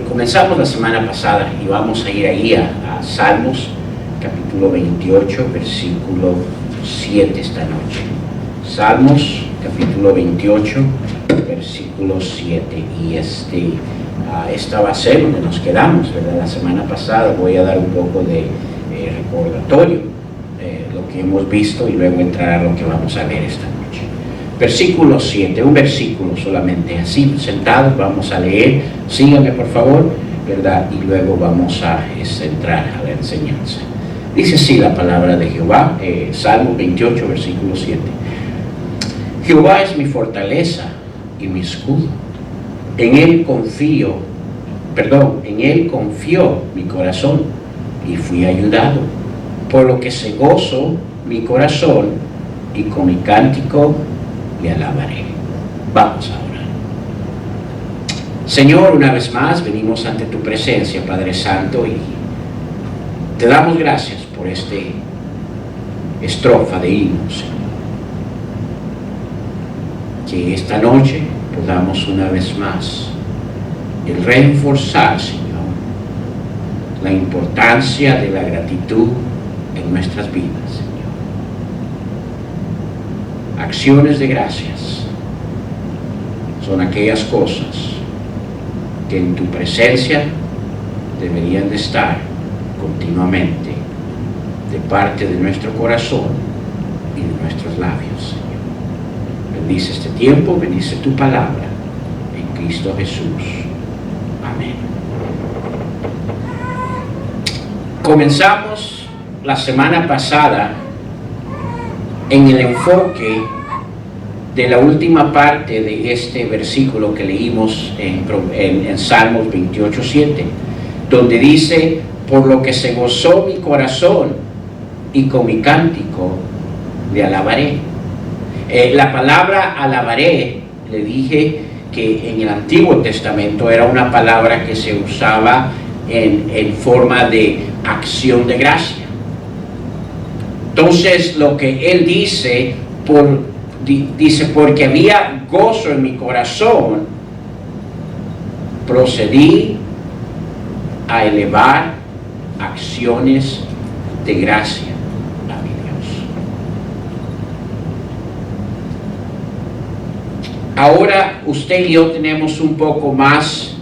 Comenzamos la semana pasada y vamos a ir ahí a Salmos, capítulo 28, versículo 7 esta noche. Salmos, capítulo 28, versículo 7. Y esta va a ser donde nos quedamos, ¿verdad? La semana pasada voy a dar un poco de recordatorio, lo que hemos visto, y luego entrar a lo que vamos a ver esta noche. Versículo 7, un versículo solamente, así sentados vamos a leer. Síganme por favor, ¿verdad? Y luego vamos a entrar a la enseñanza. Dice así la palabra de Jehová, Salmo 28, versículo 7. Jehová es mi fortaleza y mi escudo. En él confió mi corazón y fui ayudado. Por lo que se gozó mi corazón y con mi cántico le alabaré. Vamos a orar. Señor, una vez más venimos ante tu presencia, Padre Santo, y te damos gracias por esta estrofa de himno, Señor. Que esta noche podamos una vez más el reforzar, Señor, la importancia de la gratitud en nuestras vidas, Señor. Acciones de gracias son aquellas cosas que en tu presencia deberían de estar continuamente de parte de nuestro corazón y de nuestros labios, Señor. Bendice este tiempo, bendice tu palabra en Cristo Jesús. Amén. Comenzamos la semana pasada en el enfoque de la última parte de este versículo que leímos en Salmos 28:7, donde dice: por lo que se gozó mi corazón y con mi cántico le alabaré. La palabra alabaré, le dije que en el Antiguo Testamento era una palabra que se usaba en forma de acción de gracia. Entonces lo que él dice, porque había gozo en mi corazón, procedí a elevar acciones de gracia a mi Dios. Ahora usted y yo tenemos un poco más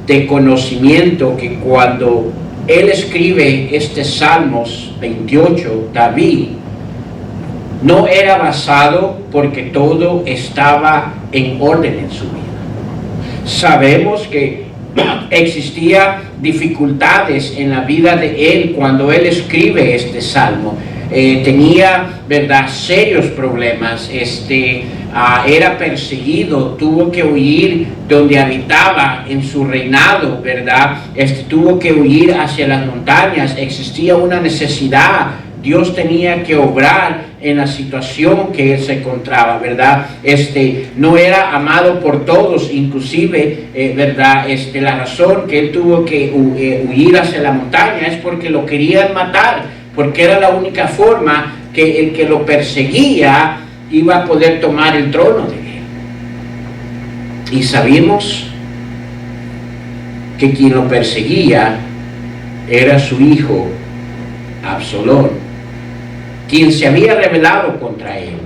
de conocimiento que cuando él escribe este Salmos 28, David, no era basado porque todo estaba en orden en su vida. Sabemos que existía dificultades en la vida de él cuando él escribe este salmo. Tenía, ¿verdad?, serios problemas. Era perseguido, tuvo que huir donde habitaba en su reinado, ¿verdad? Tuvo que huir hacia las montañas. Existía una necesidad. Dios tenía que obrar en la situación que él se encontraba, ¿verdad? No era amado por todos, inclusive, ¿verdad? La razón que él tuvo que huir hacia la montaña es porque lo querían matar, porque era la única forma que el que lo perseguía iba a poder tomar el trono de él. Y sabemos que quien lo perseguía era su hijo Absalón, quien se había rebelado contra él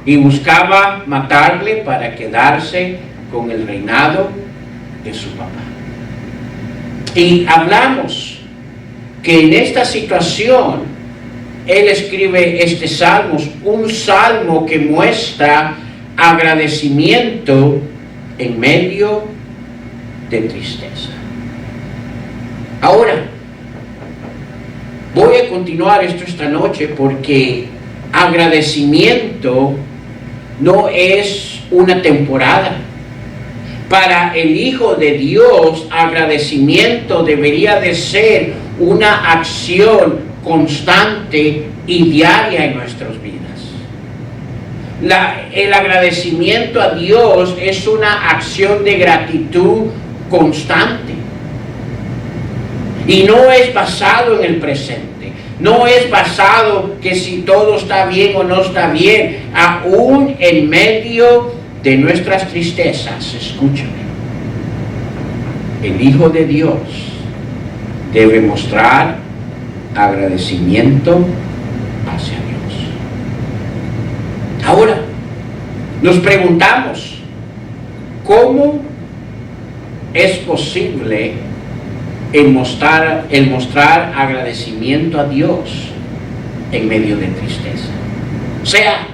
y buscaba matarle para quedarse con el reinado de su papá. Y hablamos que en esta situación él escribe este salmo, un salmo que muestra agradecimiento en medio de tristeza. Ahora, voy a continuar esto esta noche porque agradecimiento no es una temporada. Para el Hijo de Dios, agradecimiento debería de ser una acción constante y diaria en nuestras vidas. El agradecimiento a Dios es una acción de gratitud constante. Y no es basado en el presente. No es basado que si todo está bien o no está bien. Aún en medio de nuestras tristezas, escúchame. el Hijo de Dios debe mostrar agradecimiento hacia Dios. Ahora, nos preguntamos, ¿cómo es posible el mostrar agradecimiento a Dios en medio de tristeza? O sea,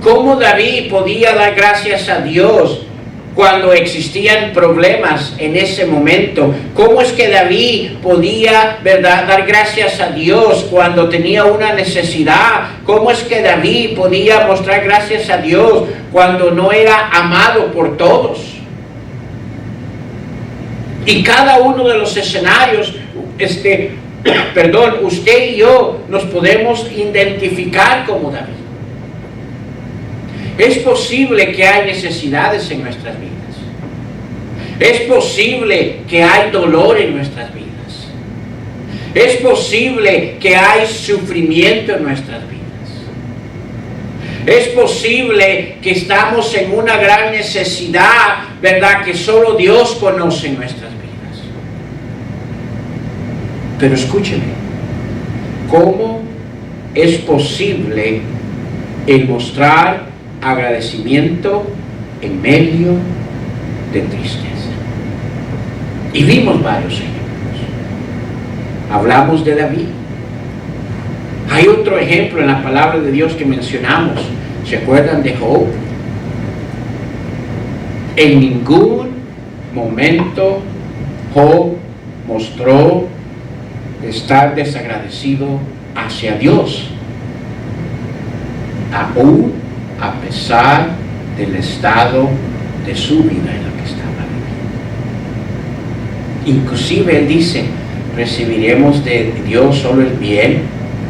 ¿cómo David podía dar gracias a Dios cuando existían problemas en ese momento? ¿Cómo es que David podía, verdad, dar gracias a Dios cuando tenía una necesidad? ¿Cómo es que David podía mostrar gracias a Dios cuando no era amado por todos? Y cada uno de los escenarios, usted y yo nos podemos identificar como David. Es posible que hay necesidades en nuestras vidas. Es posible que hay dolor en nuestras vidas. Es posible que hay sufrimiento en nuestras vidas. Es posible que estamos en una gran necesidad, ¿verdad?, que solo Dios conoce en nuestras vidas. Pero escúcheme, ¿cómo es posible el mostrar agradecimiento en medio de tristeza? Y vimos varios ejemplos. Hablamos de David. Hay otro ejemplo en la palabra de Dios que mencionamos. ¿Se acuerdan de Job? En ningún momento Job mostró estar desagradecido hacia Dios, aún a pesar del estado de su vida en la que estaba viviendo. Inclusive él dice, recibiremos de Dios solo el bien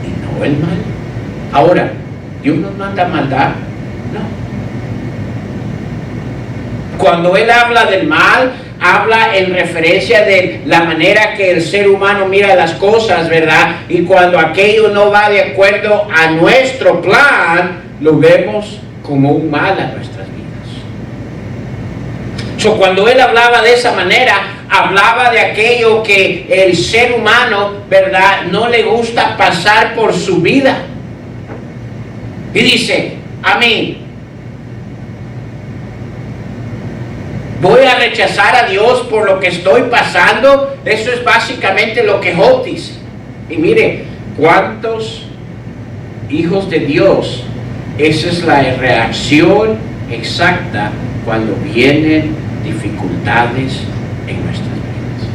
y no el mal. Ahora, ¿Dios nos manda maldad? No. Cuando él habla del mal, habla en referencia de la manera que el ser humano mira las cosas, ¿verdad? Y cuando aquello no va de acuerdo a nuestro plan, lo vemos como un mal a nuestras vidas. Cuando él hablaba de esa manera, hablaba de aquello que el ser humano, ¿verdad?, no le gusta pasar por su vida. Y dice, a mí, ¿voy a rechazar a Dios por lo que estoy pasando? Eso es básicamente lo que Job dice. Y mire, ¿cuántos hijos de Dios? Esa es la reacción exacta cuando vienen dificultades en nuestras vidas.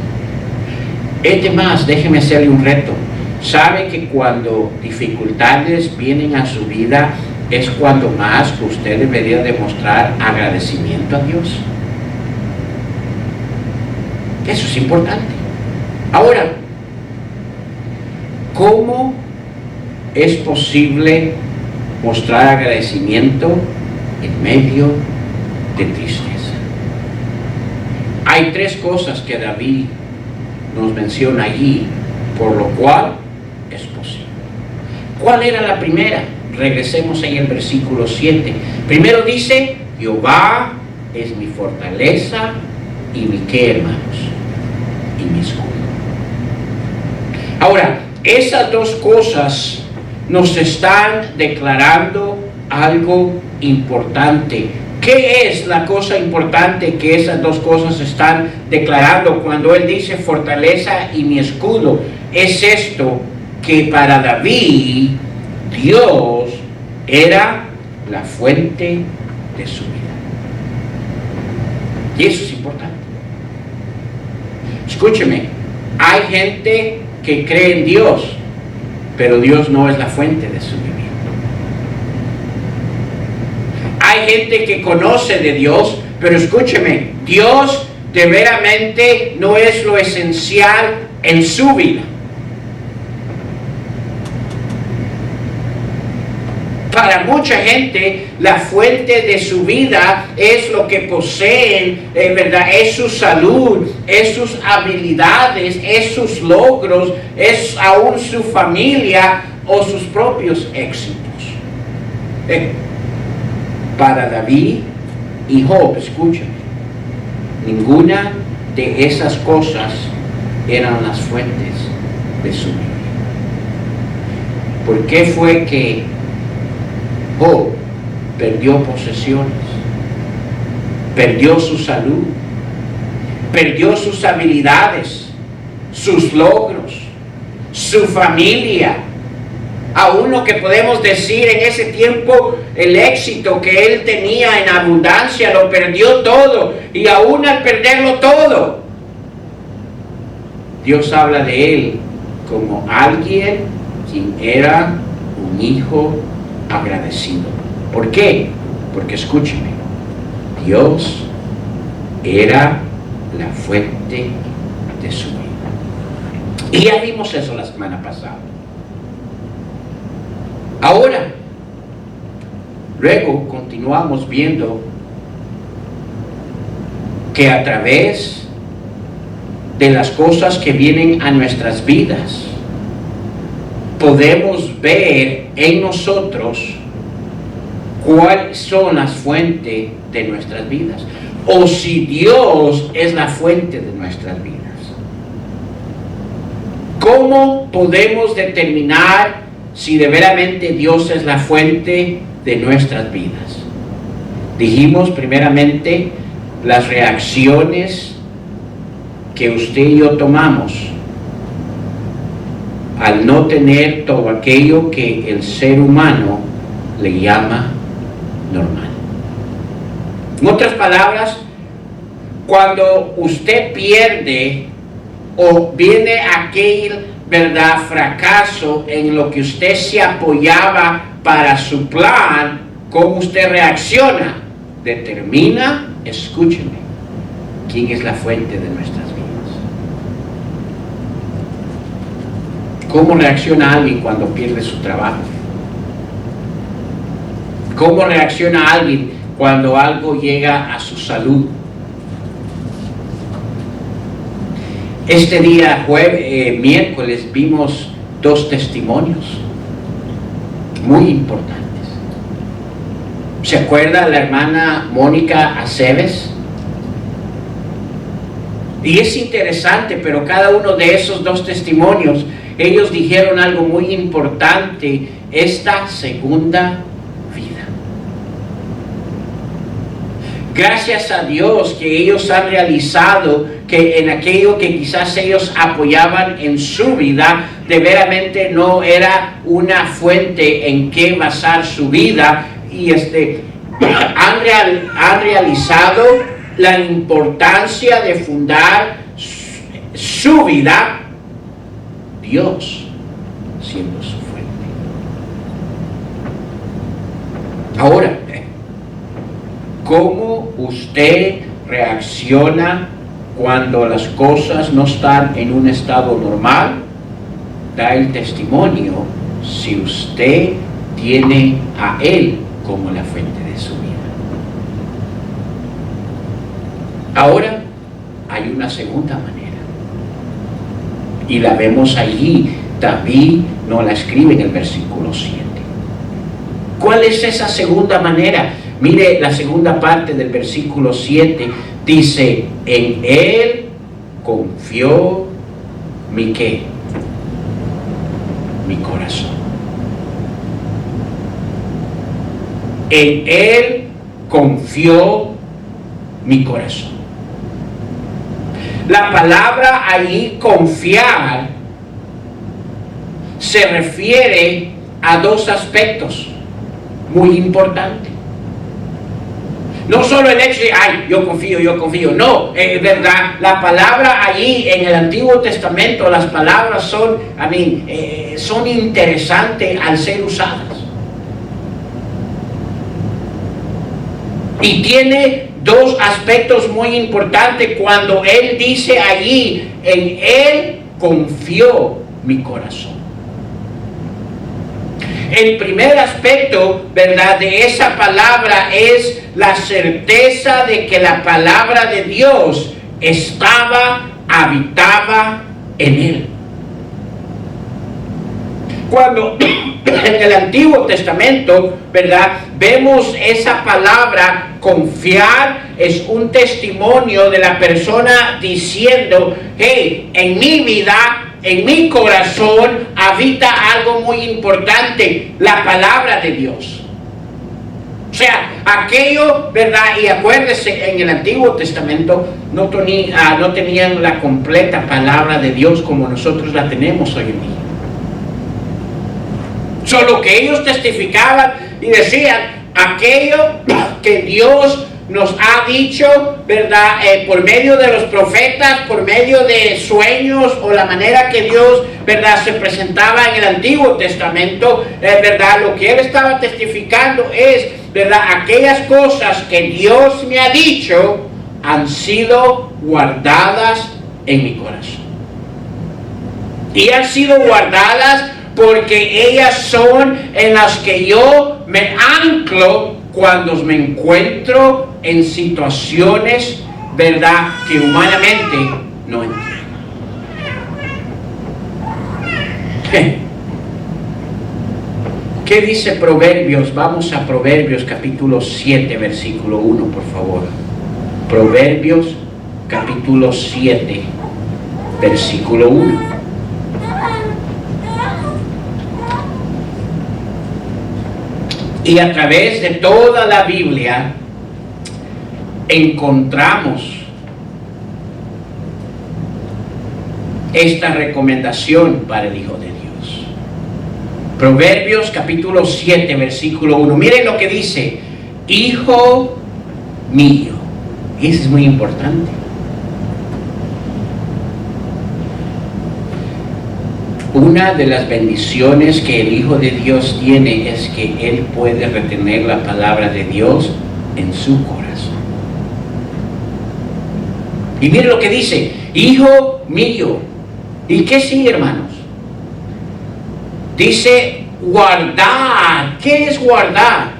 Es de más, déjeme hacerle un reto. ¿Sabe que cuando dificultades vienen a su vida es cuando más usted debería demostrar agradecimiento a Dios? Eso es importante. Ahora, ¿cómo es posible mostrar agradecimiento en medio de tristeza? Hay tres cosas que David nos menciona allí, por lo cual es posible. ¿Cuál era la primera? Regresemos en el versículo 7. Primero dice, Jehová es mi fortaleza y mi qué, hermanos, y mi escudo. Ahora, esas dos cosas nos están declarando algo importante. ¿Qué es la cosa importante que esas dos cosas están declarando cuando él dice fortaleza y mi escudo? Es esto, que para David Dios era la fuente de su vida. Y eso es importante. Escúcheme, hay gente que cree en Dios, pero Dios no es la fuente de su vida. Hay gente que conoce de Dios, pero escúcheme, Dios de veramente no es lo esencial en su vida. Para mucha gente, la fuente de su vida es lo que poseen, ¿verdad? Es su salud, es sus habilidades, es sus logros, es aún su familia o sus propios éxitos. Para David y Job, escúchame, ninguna de esas cosas eran las fuentes de su vida. ¿Por qué fue que Job perdió posesiones, perdió su salud, perdió sus habilidades, sus logros, su familia? Aún lo que podemos decir en ese tiempo, el éxito que él tenía en abundancia, lo perdió todo. Y aún al perderlo todo, Dios habla de él como alguien quien era un hijo agradecido. ¿Por qué? Porque escúcheme, Dios era la fuente de su vida. Y ya vimos eso la semana pasada. Ahora, luego continuamos viendo que a través de las cosas que vienen a nuestras vidas, podemos ver en nosotros cuáles son las fuentes de nuestras vidas, o si Dios es la fuente de nuestras vidas. ¿Cómo podemos determinar si de veramente Dios es la fuente de nuestras vidas? Dijimos primeramente las reacciones que usted y yo tomamos al no tener todo aquello que el ser humano le llama normal. En otras palabras, cuando usted pierde o viene aquel fracaso en lo que usted se apoyaba para su plan, ¿cómo usted reacciona? Determina, escúcheme, quién es la fuente de nuestras vidas. ¿Cómo reacciona alguien cuando pierde su trabajo? ¿Cómo reacciona alguien cuando algo llega a su salud? Este día, miércoles, vimos dos testimonios muy importantes. ¿Se acuerda la hermana Mónica Aceves? Y es interesante, pero cada uno de esos dos testimonios, ellos dijeron algo muy importante: esta segunda vida. Gracias a Dios que ellos han realizado que en aquello que quizás ellos apoyaban en su vida, de veramente no era una fuente en que basar su vida, y han realizado la importancia de fundar su vida, Dios siendo su fuente. Ahora, ¿cómo usted reacciona cuando las cosas no están en un estado normal? Da el testimonio si usted tiene a Él como la fuente de su vida. Ahora hay una segunda manera, y la vemos allí. David nos la escribe en el versículo 7. ¿Cuál es esa segunda manera? Mire la segunda parte del versículo 7. Dice: en Él confió mi ¿qué? Mi corazón. En Él confió mi corazón. La palabra ahí, confiar, se refiere a dos aspectos muy importantes. No solo el hecho de, yo confío. No, es verdad, la palabra allí en el Antiguo Testamento, las palabras son interesantes al ser usadas. Y tiene dos aspectos muy importantes cuando Él dice allí: en Él confió mi corazón. El primer aspecto, ¿verdad?, de esa palabra es la certeza de que la palabra de Dios habitaba en Él. Cuando en el Antiguo Testamento, ¿verdad?, vemos esa palabra confiar, es un testimonio de la persona diciendo, hey, en mi vida, en mi corazón habita algo muy importante, la palabra de Dios. O sea, aquello, ¿verdad? Y acuérdese, en el Antiguo Testamento no tenían la completa palabra de Dios como nosotros la tenemos hoy en día. Solo que ellos testificaban y decían aquello que Dios nos ha dicho, ¿verdad? Por medio de los profetas, por medio de sueños o la manera que Dios, ¿verdad?, se presentaba en el Antiguo Testamento, ¿verdad? Lo que él estaba testificando es, ¿verdad?, aquellas cosas que Dios me ha dicho han sido guardadas en mi corazón. Y han sido guardadas porque ellas son en las que yo me anclo cuando me encuentro en situaciones, ¿verdad?, que humanamente no entiendo. ¿Qué dice Proverbios? Vamos a Proverbios capítulo 7, versículo 1, por favor. Proverbios capítulo 7, versículo 1. Y a través de toda la Biblia encontramos esta recomendación para el Hijo de Dios. Proverbios capítulo 7, versículo 1. Miren lo que dice: Hijo mío. Y eso es muy importante. Una de las bendiciones que el Hijo de Dios tiene es que Él puede retener la palabra de Dios en su corazón. Y miren lo que dice: Hijo mío. ¿Y qué sigue, hermanos? Dice guardar. ¿Qué es guardar?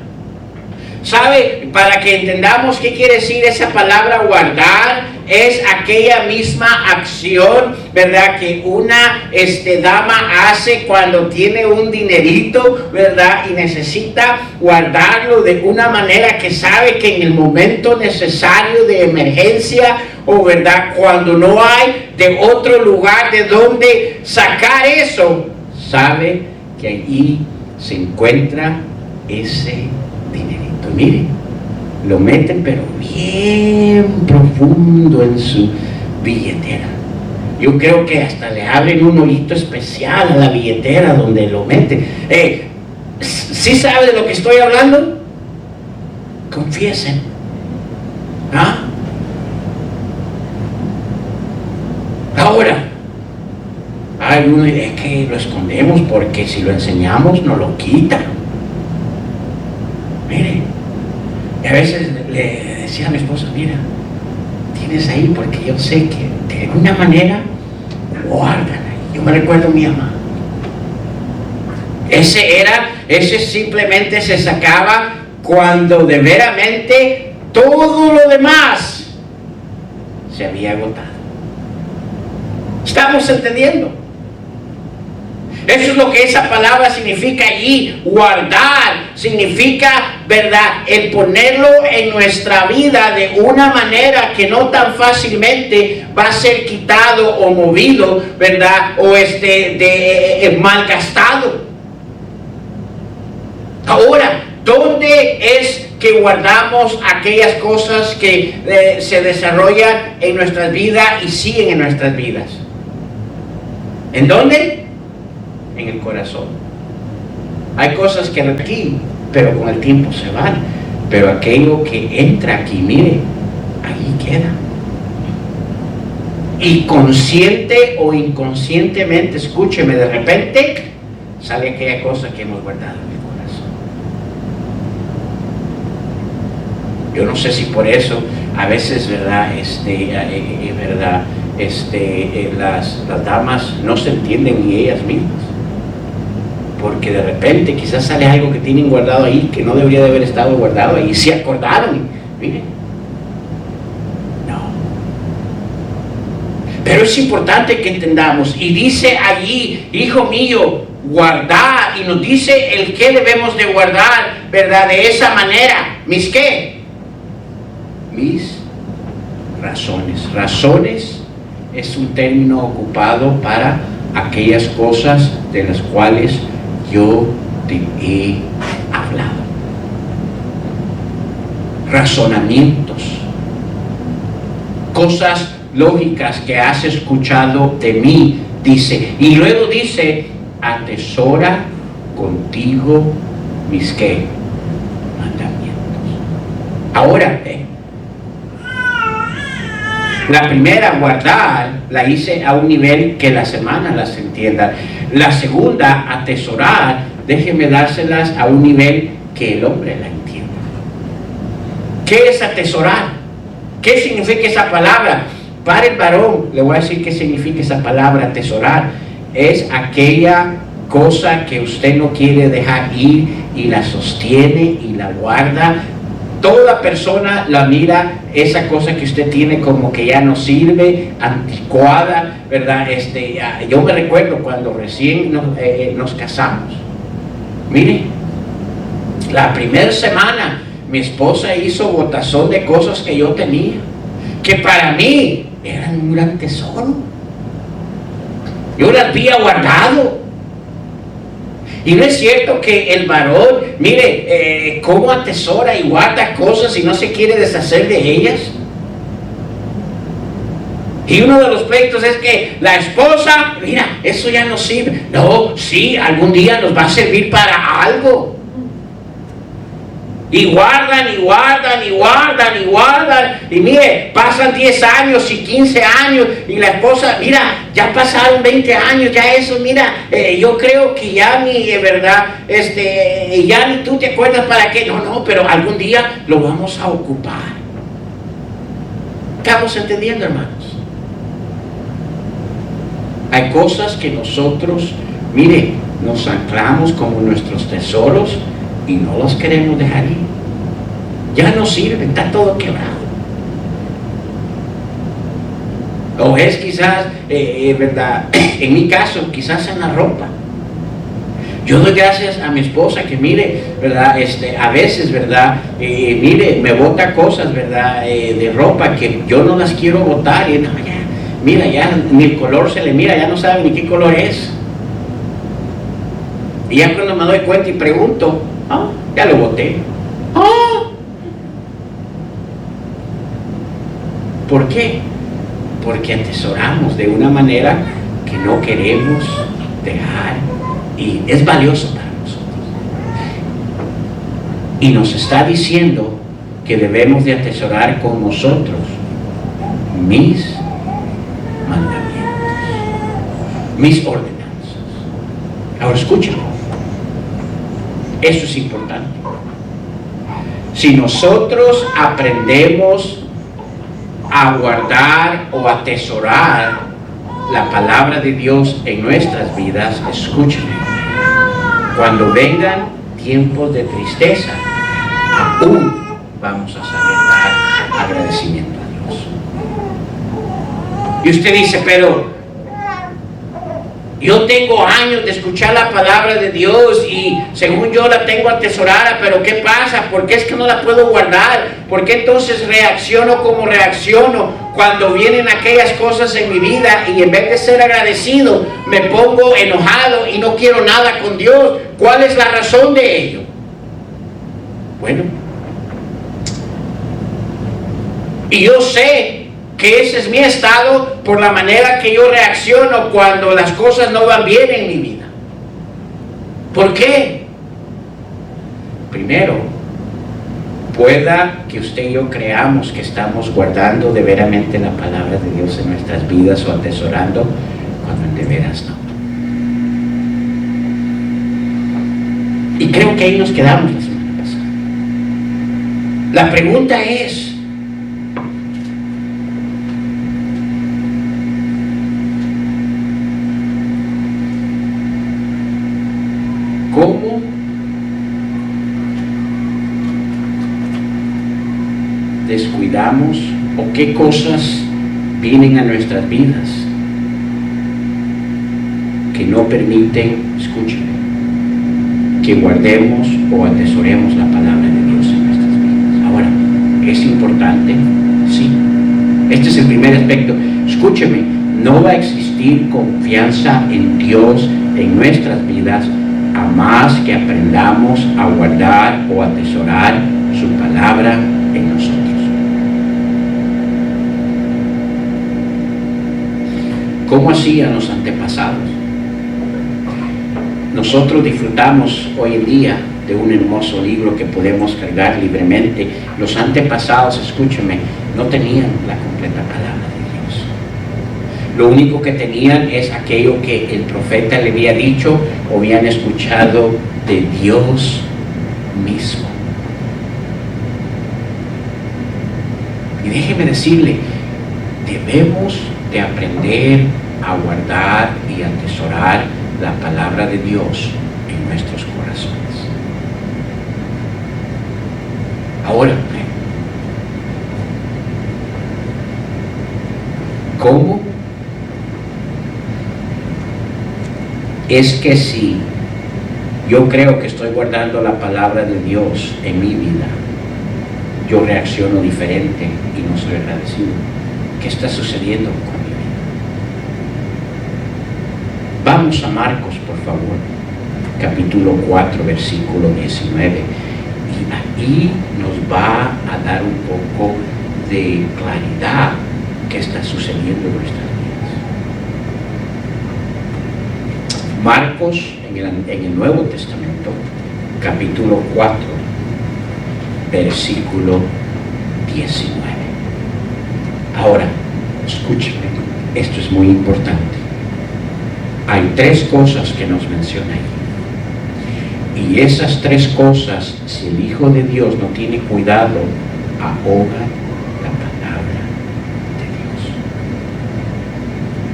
¿Sabe? Para que entendamos qué quiere decir esa palabra guardar, es aquella misma acción, ¿verdad?, que una dama hace cuando tiene un dinerito, ¿verdad?, y necesita guardarlo de una manera que sabe que en el momento necesario de emergencia, o verdad, cuando no hay de otro lugar de donde sacar eso, sabe que allí se encuentra ese dinerito. Mire, lo meten pero bien profundo en su billetera. Yo creo que hasta le abren un hoyito especial a la billetera donde lo meten. ¿Sí sabe de lo que estoy hablando? Confiesen. ¿Ah? Ahora, hay una idea que lo escondemos porque si lo enseñamos nos lo quitan. Mire, y a veces le decía a mi esposa: mira, tienes ahí porque yo sé que de alguna manera guardan. Yo me recuerdo a mi mamá. Ese simplemente se sacaba cuando de veramente todo lo demás se había agotado. ¿Estamos entendiendo? Eso es lo que esa palabra significa allí. Guardar significa, ¿verdad?, el ponerlo en nuestra vida de una manera que no tan fácilmente va a ser quitado o movido, ¿verdad?, o malgastado. Ahora, ¿dónde es que guardamos aquellas cosas que se desarrollan en nuestras vidas y siguen en nuestras vidas? ¿En dónde? En el corazón. Hay cosas que aquí, pero con el tiempo se van. Pero aquello que entra aquí, mire, ahí queda. Y consciente o inconscientemente, escúcheme, de repente sale aquella cosa que hemos guardado en el corazón. Yo no sé si por eso a veces, ¿verdad?, las damas no se entienden ni ellas mismas, porque de repente quizás sale algo que tienen guardado ahí que no debería de haber estado guardado ahí, y se acordaron, miren. No, pero es importante que entendamos, y dice allí: hijo mío, guardar, y nos dice el que debemos de guardar, ¿verdad? De esa manera. ¿Mis qué? Mis razones. Razones es un término ocupado para aquellas cosas de las cuales yo te he hablado. Razonamientos, cosas lógicas que has escuchado de mí, dice. Y luego dice, atesora contigo mis ¿qué? Mandamientos. Ahora, la primera, guardar, la hice a un nivel que las hermanas las entiendan. La segunda, atesorar, déjenme dárselas a un nivel que el hombre la entienda. ¿Qué es atesorar? ¿Qué significa esa palabra? Para el varón, le voy a decir qué significa esa palabra, atesorar. Es aquella cosa que usted no quiere dejar ir y la sostiene y la guarda. Toda persona la mira, esa cosa que usted tiene como que ya no sirve, anticuada, ¿verdad? Yo me recuerdo cuando recién nos casamos. Mire, la primera semana mi esposa hizo botazón de cosas que yo tenía, que para mí eran un gran tesoro. Yo las había guardado. Y no es cierto que el varón, mire, cómo atesora y guarda cosas y no se quiere deshacer de ellas. Y uno de los pleitos es que la esposa, mira, eso ya no sirve. No, sí, algún día nos va a servir para algo. Y guardan, y guardan, y guardan, y guardan. Y mire, pasan 10 años y 15 años. Y la esposa, mira, ya pasaron 20 años, ya eso, mira, yo creo que ya ni, verdad, ya ni tú te acuerdas para qué. No, pero algún día lo vamos a ocupar. ¿Estamos entendiendo, hermanos? Hay cosas que nosotros, mire, nos anclamos como nuestros tesoros y no los queremos dejar ir. Ya no sirve, está todo quebrado. O es quizás, verdad, en mi caso, quizás en la ropa. Yo doy gracias a mi esposa que mire, verdad, a veces, verdad, mire, me bota cosas, verdad, de ropa que yo no las quiero botar. Y no, ya, mira, ya ni el color se le mira, ya no sabe ni qué color es. Y ya cuando me doy cuenta y pregunto, ya lo boté. ¿Por qué? Porque atesoramos de una manera que no queremos dejar y es valioso para nosotros. Y nos está diciendo que debemos de atesorar con nosotros mis mandamientos, mis ordenanzas. Ahora escúchame. Eso es importante. Si nosotros aprendemos a guardar o atesorar la palabra de Dios en nuestras vidas, escúchenme, cuando vengan tiempos de tristeza, aún vamos a saber dar agradecimiento a Dios. Y usted dice, pero yo tengo años de escuchar la palabra de Dios y según yo la tengo atesorada, pero ¿qué pasa? ¿Por qué es que no la puedo guardar? ¿Por qué entonces reacciono como reacciono cuando vienen aquellas cosas en mi vida y en vez de ser agradecido me pongo enojado y no quiero nada con Dios? ¿Cuál es la razón de ello? Bueno, y yo sé que ese es mi estado por la manera que yo reacciono cuando las cosas no van bien en mi vida. ¿Por qué? Primero, pueda que usted y yo creamos que estamos guardando de veramente la palabra de Dios en nuestras vidas o atesorando, cuando de veras no. Y creo que ahí nos quedamos la semana pasada. La pregunta es, ¿cómo descuidamos o qué cosas vienen a nuestras vidas que no permiten, escúcheme, que guardemos o atesoremos la palabra de Dios en nuestras vidas. Ahora, ¿es importante? Sí. Este es el primer aspecto. Escúcheme, no va a existir confianza en Dios en nuestras vidas a más que aprendamos a guardar o atesorar su palabra en nosotros. ¿Cómo hacían los antepasados? Nosotros disfrutamos hoy en día de un hermoso libro que podemos cargar libremente. Los antepasados, escúcheme, no tenían la completa palabra de Dios. Lo único que tenían es aquello que el profeta le había dicho o habían escuchado de Dios mismo. Y déjeme decirle, debemos de aprender a guardar y atesorar la palabra de Dios en nuestros corazones. Ahora, ¿cómo? Es que si yo creo que estoy guardando la palabra de Dios en mi vida, yo reacciono diferente y no soy agradecido. ¿Qué está sucediendo con mi vida? Vamos a Marcos, por favor, capítulo 4, versículo 19. Y ahí nos va a dar un poco de claridad qué está sucediendo en nuestras vidas. Marcos, en el Nuevo Testamento, capítulo 4, versículo 19. Ahora, escúcheme, esto es muy importante. Hay tres cosas que nos menciona ahí. Y esas tres cosas, si el Hijo de Dios no tiene cuidado, ahogan la palabra de Dios.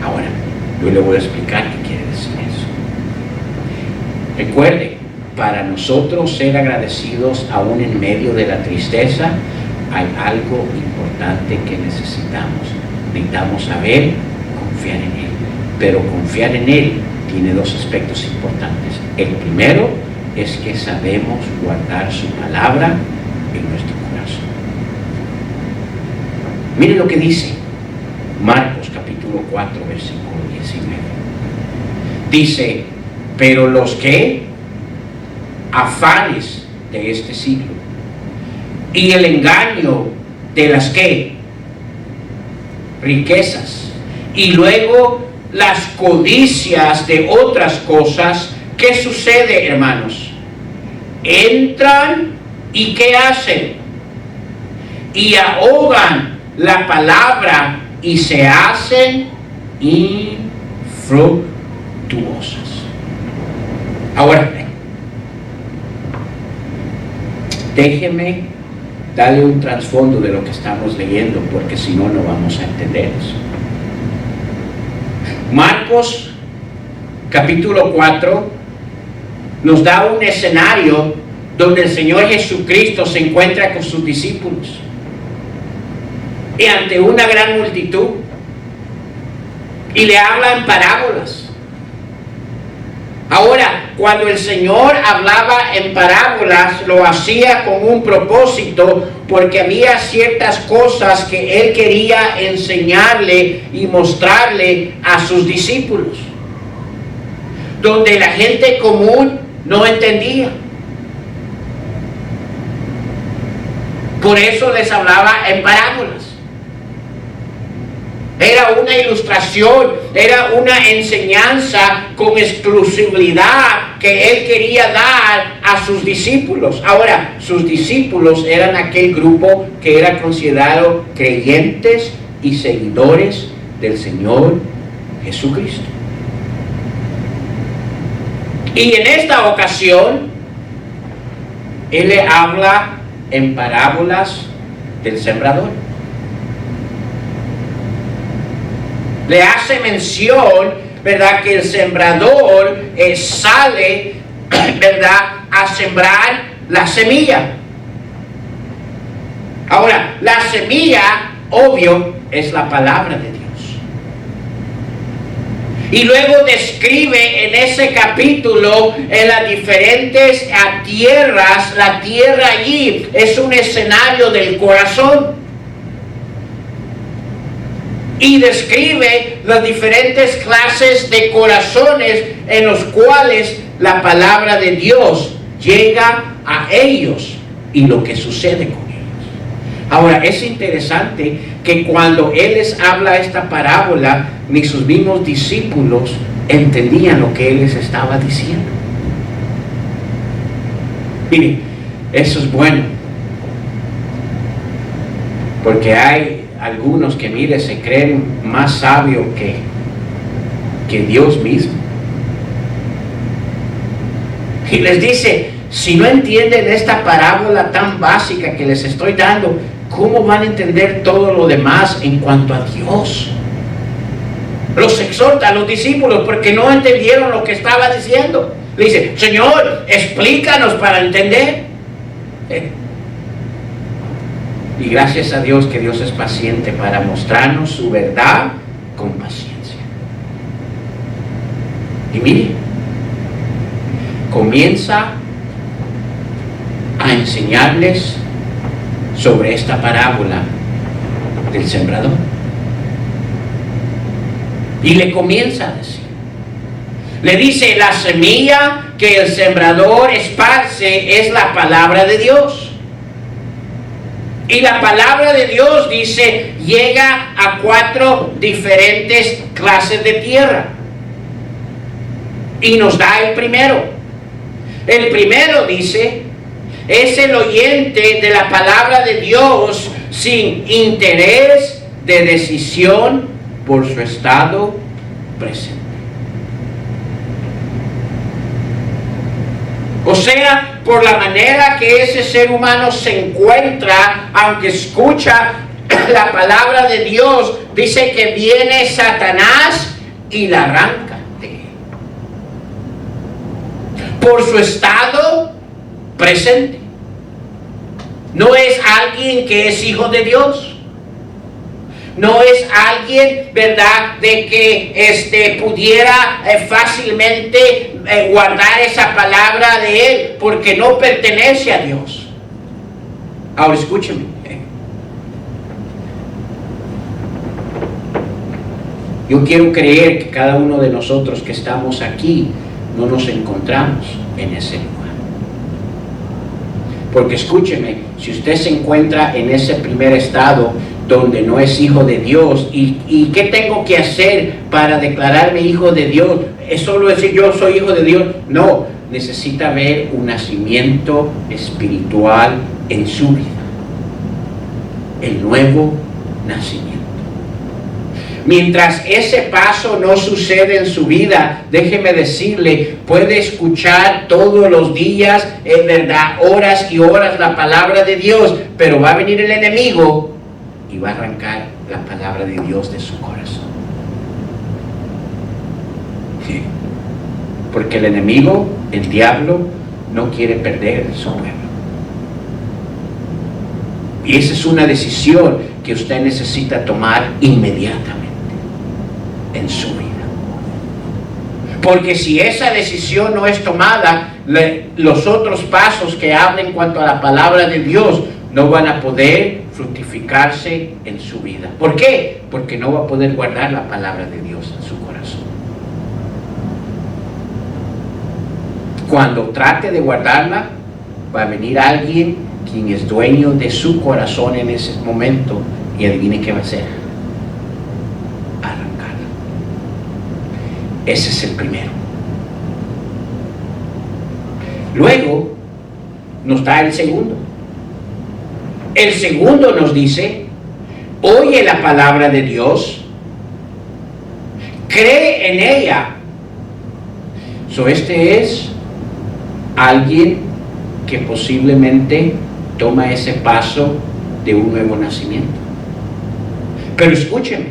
Ahora, yo le voy a explicar qué quiere decir eso. Recuerde, para nosotros ser agradecidos aún en medio de la tristeza, hay algo importante que necesitamos. Necesitamos saber confiar en Él. Pero confiar en Él tiene dos aspectos importantes. El primero es que sabemos guardar su palabra en nuestro corazón. Miren lo que dice Marcos capítulo 4, versículo 19. Dice, pero los que afanes de este siglo y el engaño de las que riquezas y luego las codicias de otras cosas, ¿qué sucede, hermanos? Entran y ¿qué hacen? Y ahogan la palabra y se hacen infructuosas. Ahora, déjeme darle un trasfondo de lo que estamos leyendo, porque si no, no vamos a entender eso. Marcos capítulo 4 nos da un escenario donde el Señor Jesucristo se encuentra con sus discípulos y ante una gran multitud y le habla en parábolas. Ahora, cuando el Señor hablaba en parábolas, lo hacía con un propósito, porque había ciertas cosas que Él quería enseñarle y mostrarle a sus discípulos, donde la gente común no entendía. Por eso les hablaba en parábolas. Era una ilustración, era una enseñanza con exclusividad que Él quería dar a sus discípulos. Ahora, sus discípulos eran aquel grupo que era considerado creyentes y seguidores del Señor Jesucristo. Y en esta ocasión, Él le habla en parábolas del sembrador. Le hace mención, ¿verdad?, que el sembrador sale, ¿verdad?, a sembrar la semilla. Ahora, la semilla, obvio, es la palabra de Dios. Y luego describe en ese capítulo en las diferentes tierras. La tierra allí es un escenario del corazón. Y describe las diferentes clases de corazones en los cuales la palabra de Dios llega a ellos y lo que sucede con ellos. Ahora, es interesante que cuando Él les habla esta parábola, ni sus mismos discípulos entendían lo que Él les estaba diciendo. Miren, eso es bueno, porque hay algunos que, mire, se creen más sabios que Dios mismo. Y les dice, si no entienden esta parábola tan básica que les estoy dando, ¿cómo van a entender todo lo demás en cuanto a Dios? Los exhorta a los discípulos porque no entendieron lo que estaba diciendo. Le dice, Señor, explícanos para entender. Y gracias a Dios que Dios es paciente para mostrarnos su verdad con paciencia. Y mire, comienza a enseñarles sobre esta parábola del sembrador. Y le comienza a decir, le dice, la semilla que el sembrador esparce es la palabra de Dios. Y la palabra de Dios, dice, llega a 4 diferentes clases de tierra. Y nos da el primero. El primero, dice, es el oyente de la palabra de Dios sin interés de decisión por su estado presente. O sea, por la manera que ese ser humano se encuentra, aunque escucha la palabra de Dios, dice que viene Satanás y la arranca de él. Por su estado presente. No es alguien que es hijo de Dios. No es alguien, ¿verdad?, de que pudiera fácilmente guardar esa palabra de él, porque no pertenece a Dios. Ahora escúcheme. Yo quiero creer que cada uno de nosotros que estamos aquí no nos encontramos en ese lugar. Porque escúcheme, si usted se encuentra en ese primer estado donde no es hijo de Dios, ¿y qué tengo que hacer para declararme hijo de Dios? ¿Es solo decir yo soy hijo de Dios? No, necesita ver un nacimiento espiritual en su vida. El nuevo nacimiento. Mientras ese paso no sucede en su vida, déjeme decirle, puede escuchar todos los días, en verdad, horas y horas la palabra de Dios, pero va a venir el enemigo y va a arrancar la palabra de Dios de su corazón. Sí. Porque el enemigo, el diablo, no quiere perder su pueblo. Y esa es una decisión que usted necesita tomar inmediatamente en su vida. Porque si esa decisión no es tomada, los otros pasos que hablan en cuanto a la palabra de Dios no van a poder fructificarse en su vida. ¿Por qué? Porque no va a poder guardar la palabra de Dios en su corazón. Cuando trate de guardarla, va a venir alguien quien es dueño de su corazón en ese momento, y adivine qué va a hacer: arrancarla. Ese es el primero. Luego nos da el segundo. El segundo nos dice: oye la palabra de Dios, cree en ella. Este es alguien que posiblemente toma ese paso de un nuevo nacimiento. Pero escúcheme,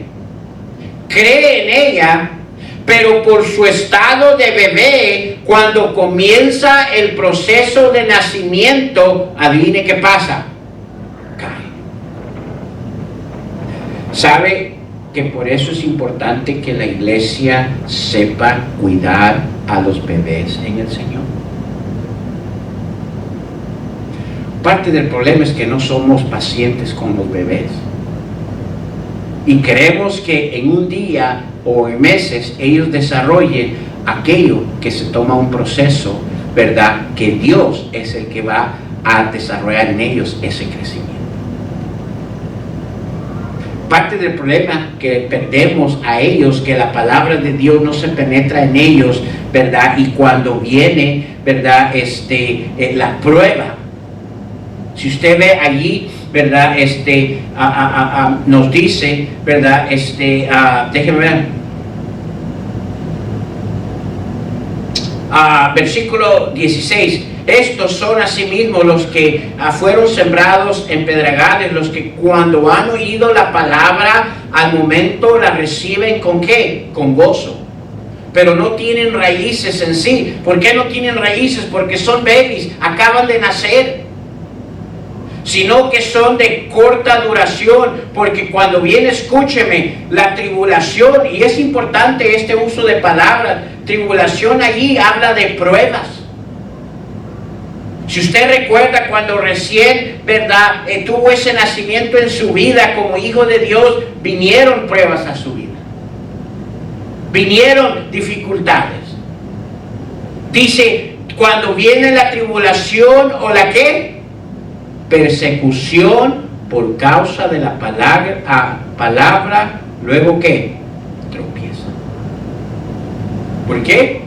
cree en ella, pero por su estado de bebé, cuando comienza el proceso de nacimiento, adivine qué pasa: cae. ¿Sabe? que por eso es importante que la iglesia sepa cuidar a los bebés en el Señor. Parte del problema es que no somos pacientes con los bebés. Y queremos que en un día o en meses ellos desarrollen aquello que se toma un proceso, ¿verdad? Que Dios es el que va a desarrollar en ellos ese crecimiento. Parte del problema que perdemos a ellos, que la palabra de Dios no se penetra en ellos, ¿verdad? Y cuando viene, ¿verdad? La prueba. Si usted ve allí, ¿verdad? Nos dice, ¿verdad? Déjenme ver. Versículo 16. Estos son asimismo los que fueron sembrados en pedregales, los que cuando han oído la palabra, al momento la reciben ¿con qué? Con gozo. Pero no tienen raíces en sí. ¿Por qué no tienen raíces? Porque son babies, acaban de nacer. Sino que son de corta duración, porque cuando viene, escúcheme, la tribulación, y es importante este uso de palabras, tribulación allí habla de pruebas. Si usted recuerda cuando recién, ¿verdad?, tuvo ese nacimiento en su vida como hijo de Dios, vinieron pruebas a su vida. Vinieron dificultades. Dice, cuando viene la tribulación o la ¿qué? Persecución por causa de la palabra, luego ¿qué? Tropieza. ¿Por qué?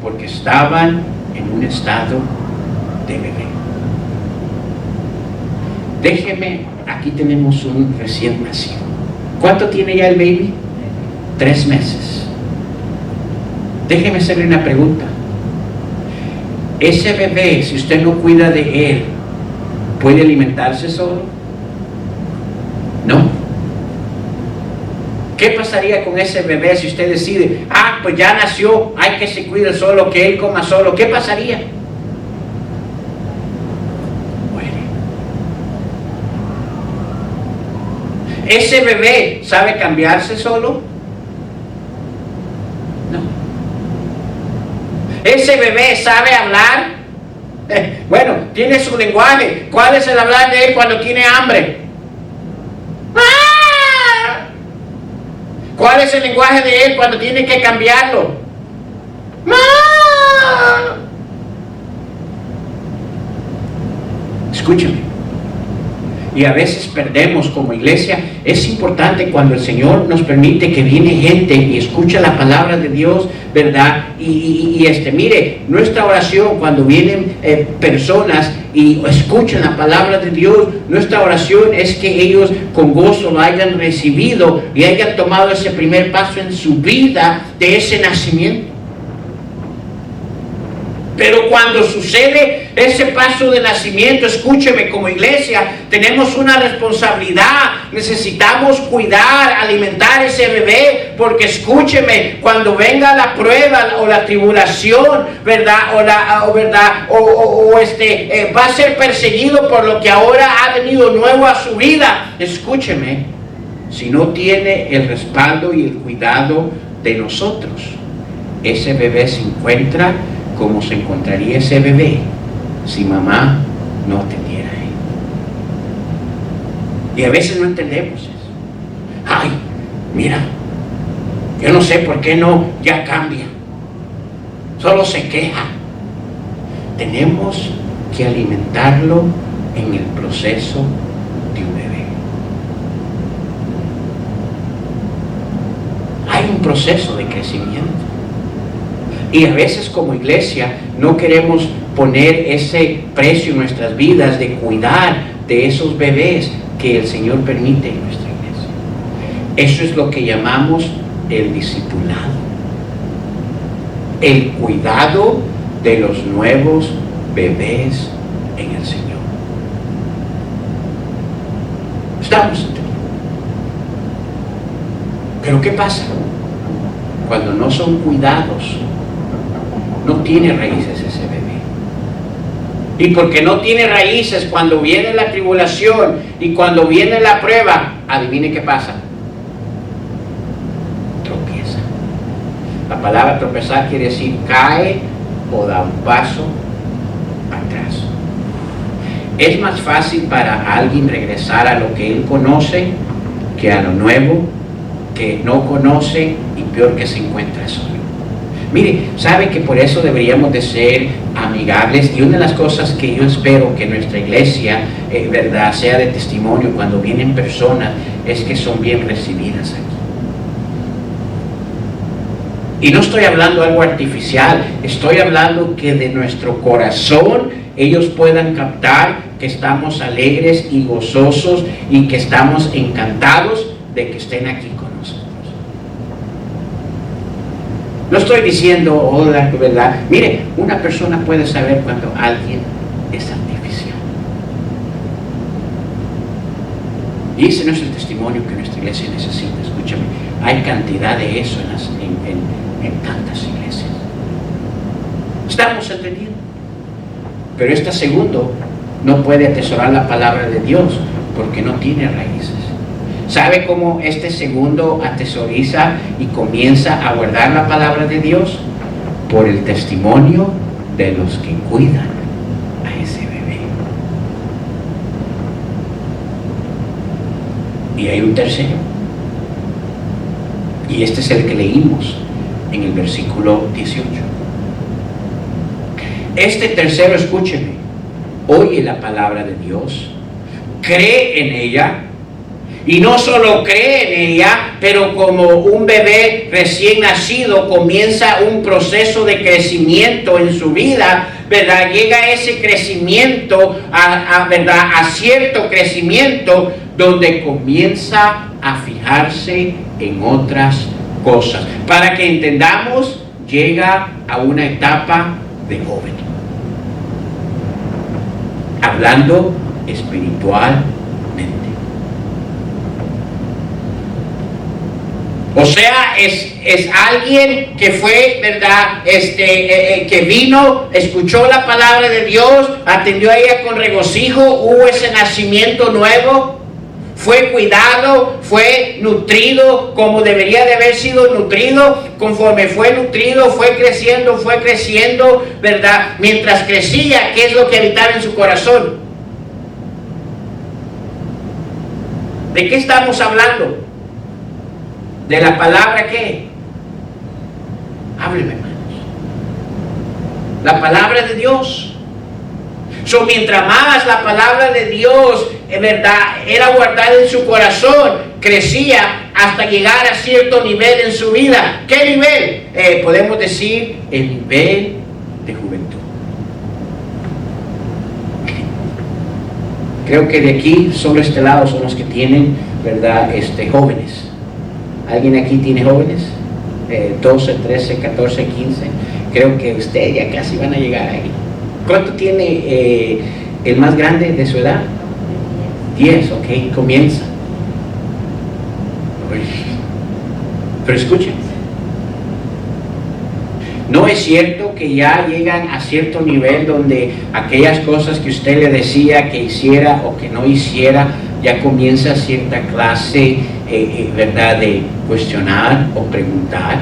Porque estaban en un estado de bebé. Déjeme, aquí tenemos un recién nacido. ¿Cuánto tiene ya el baby? 3 meses. Déjeme hacerle una pregunta. Ese bebé, si usted no cuida de él, ¿puede alimentarse solo? No. ¿Qué pasaría con ese bebé si usted decide, pues ya nació, hay que se cuide solo, que él coma solo? ¿Qué pasaría? ¿Ese bebé sabe cambiarse solo? No. ¿Ese bebé sabe hablar? Bueno, tiene su lenguaje. ¿Cuál es el hablar de él cuando tiene hambre? ¡Ah! ¿Cuál es el lenguaje de él cuando tiene que cambiarlo? ¡Ah! Escúchame. Y a veces perdemos como iglesia. Es importante cuando el Señor nos permite que viene gente y escucha la palabra de Dios, ¿verdad? Mire, nuestra oración cuando vienen personas y escuchan la palabra de Dios, nuestra oración es que ellos con gozo lo hayan recibido y hayan tomado ese primer paso en su vida de ese nacimiento. Pero cuando sucede ese paso de nacimiento, escúcheme, como iglesia tenemos una responsabilidad. Necesitamos cuidar, alimentar ese bebé, porque escúcheme, cuando venga la prueba o la tribulación, ¿verdad? Va a ser perseguido por lo que ahora ha venido nuevo a su vida. Escúcheme, si no tiene el respaldo y el cuidado de nosotros, ese bebé se encuentra como se encontraría ese bebé si mamá no atendiera a él. Y a veces no entendemos eso. Ay, mira, yo no sé por qué no ya cambia, solo se queja. Tenemos que alimentarlo en el proceso de un bebé. Hay un proceso de crecimiento. Y a veces como iglesia no queremos poner ese precio en nuestras vidas de cuidar de esos bebés que el Señor permite en nuestra iglesia. Eso es lo que llamamos el discipulado. El cuidado de los nuevos bebés en el Señor. Estamos entendiendo. Pero ¿qué pasa? Cuando no son cuidados, no tiene raíces ese bebé. Y porque no tiene raíces, cuando viene la tribulación y cuando viene la prueba, adivine qué pasa. La palabra tropezar quiere decir cae o da un paso atrás. Es más fácil para alguien regresar a lo que él conoce que a lo nuevo que no conoce y peor que se encuentra solo. Mire, sabe que por eso deberíamos de ser amigables, y una de las cosas que yo espero que nuestra iglesia, verdad, sea de testimonio cuando vienen personas, es que son bien recibidas aquí. Y no estoy hablando algo artificial, estoy hablando que de nuestro corazón ellos puedan captar que estamos alegres y gozosos y que estamos encantados de que estén aquí con nosotros. No estoy diciendo, hola, ¿verdad? Mire, una persona puede saber cuando alguien es artificial. Y ese no es el testimonio que nuestra iglesia necesita. Escúchame, hay cantidad de eso en tantas iglesias. Estamos entendiendo. Pero este segundo no puede atesorar la palabra de Dios porque no tiene raíces. ¿Sabe cómo este segundo atesoriza y comienza a guardar la palabra de Dios? Por el testimonio de los que cuidan a ese bebé. Y hay un tercero. Y este es el que leímos en el versículo 18. Este tercero, escúcheme, oye la palabra de Dios, cree en ella, y no solo cree en ella, pero como un bebé recién nacido comienza un proceso de crecimiento en su vida, ¿verdad? Llega ese crecimiento ¿verdad? A cierto crecimiento donde comienza a fijarse en otras cosas. Para que entendamos, llega a una etapa de joven, hablando espiritualmente. O sea, es alguien que fue, ¿verdad? Que vino, escuchó la palabra de Dios, atendió a ella con regocijo, hubo ese nacimiento nuevo, fue cuidado, fue nutrido como debería de haber sido nutrido. Conforme fue nutrido, fue creciendo, ¿verdad? Mientras crecía, ¿qué es lo que habitaba en su corazón? ¿De qué estamos hablando? ¿De la palabra qué? Hábleme, hermanos. La palabra de Dios. Mientras más la palabra de Dios, en verdad, era guardada en su corazón, crecía hasta llegar a cierto nivel en su vida. ¿Qué nivel? Podemos decir el nivel de juventud. Creo que de aquí, solo este lado, son los que tienen, ¿verdad? Jóvenes. ¿Alguien aquí tiene jóvenes? 12, 13, 14, 15. Creo que ustedes ya casi van a llegar ahí. ¿Cuánto tiene el más grande de su edad? 10, ok, comienza. Pero escuchen, ¿no es cierto que ya llegan a cierto nivel donde aquellas cosas que usted le decía que hiciera o que no hiciera, ya comienza cierta clase, ¿verdad?, de cuestionar o preguntar?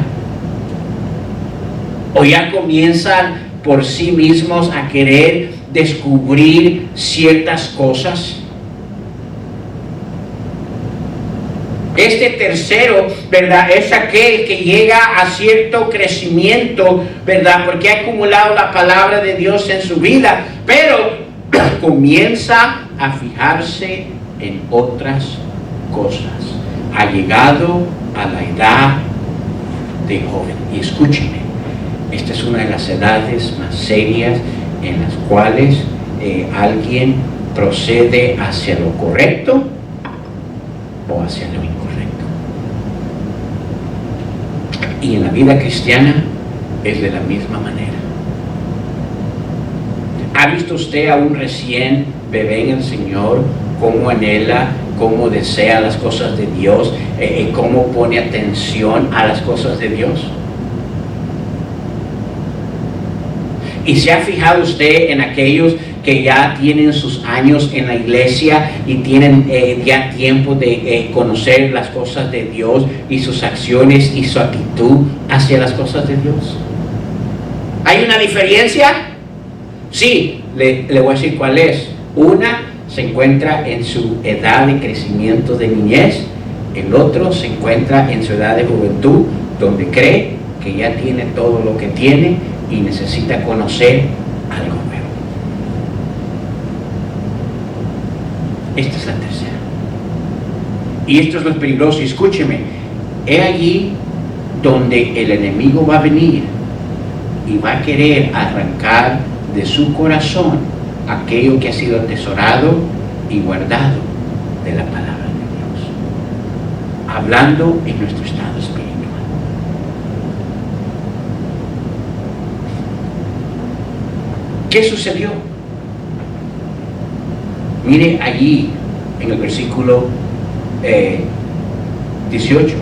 ¿O ya comienzan por sí mismos a querer descubrir ciertas cosas? Este tercero, ¿verdad?, es aquel que llega a cierto crecimiento, ¿verdad?, porque ha acumulado la palabra de Dios en su vida, pero comienza a fijarse en otras cosas. Ha llegado a la edad de joven. Y escúcheme, esta es una de las edades más serias en las cuales alguien procede hacia lo correcto o hacia lo incorrecto. Y en la vida cristiana es de la misma manera. ¿Ha visto usted a un recién bebé en el Señor cómo anhela, cómo desea las cosas de Dios, cómo pone atención a las cosas de Dios? ¿Y se ha fijado usted en aquellos que ya tienen sus años en la iglesia y tienen ya tiempo de conocer las cosas de Dios y sus acciones y su actitud hacia las cosas de Dios? ¿Hay una diferencia? Sí, le voy a decir cuál es. Una se encuentra en su edad de crecimiento de niñez, el otro se encuentra en su edad de juventud, donde cree que ya tiene todo lo que tiene y necesita conocer algo nuevo. Esta es la tercera. Y esto es lo peligroso. Y escúcheme, he allí donde el enemigo va a venir y va a querer arrancar de su corazón aquello que ha sido atesorado y guardado de la palabra de Dios, hablando en nuestro estado espiritual. ¿Qué sucedió? Mire allí en el versículo 18.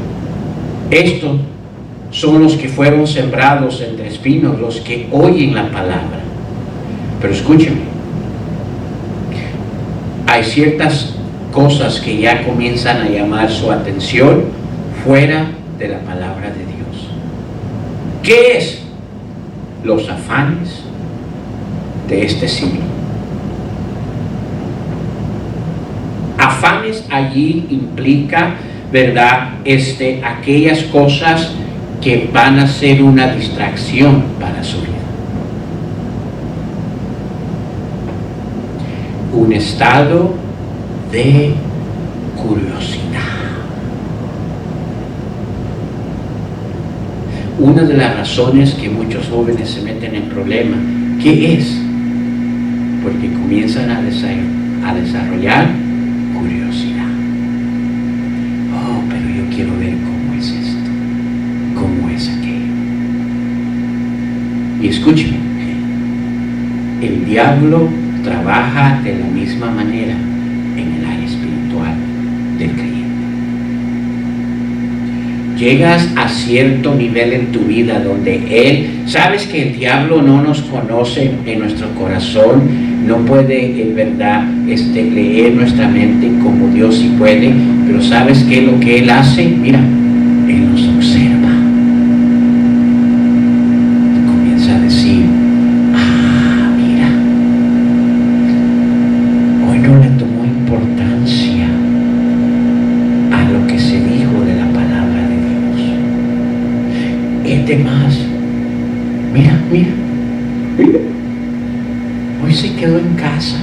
Estos son los que fueron sembrados entre espinos, los que oyen la palabra. Pero escúcheme, hay ciertas cosas que ya comienzan a llamar su atención fuera de la palabra de Dios. ¿Qué es? Los afanes de este siglo. Afanes allí implica, ¿verdad? Aquellas cosas que van a ser una distracción para su vida. Un estado de curiosidad. Una de las razones que muchos jóvenes se meten en problemas, ¿qué es? Porque comienzan a desarrollar curiosidad. Oh, pero yo quiero ver cómo es esto, cómo es aquello. Y escúcheme, el diablo trabaja de la misma manera en el área espiritual del creyente. Llegas a cierto nivel en tu vida donde sabes que el diablo no nos conoce en nuestro corazón, no puede en verdad leer nuestra mente como Dios sí puede, pero sabes que lo que él hace, mira, él nos observa. Comienza a decir, mira, hoy no le tomó importancia a lo que se dijo de la palabra de Dios. Más, mira, hoy se quedó en casa,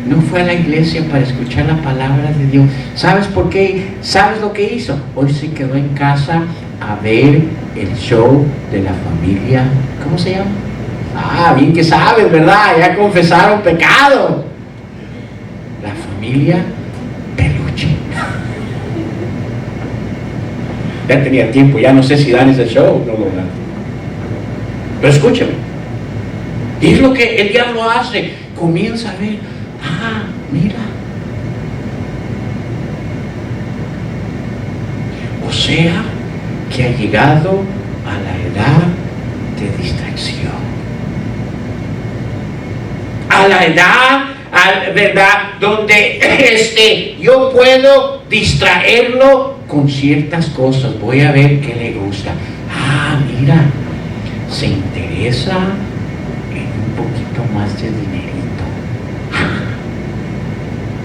no fue a la iglesia para escuchar la palabra de Dios. ¿Sabes por qué? ¿Sabes lo que hizo? Hoy se quedó en casa a ver el show de la familia. ¿Cómo se llama? Bien que sabes, ¿verdad? Ya confesaron pecado. La familia Peluche. Ya tenía tiempo, ya no sé si dan ese show, no lo dan. Pero escúchame, y es lo que el diablo hace, comienza a ver, mira. O sea, que ha llegado a la edad de distracción. A la edad, ¿verdad? Donde yo puedo distraerlo con ciertas cosas. Voy a ver qué le gusta. Mira, se interesa en un poquito más de dinerito.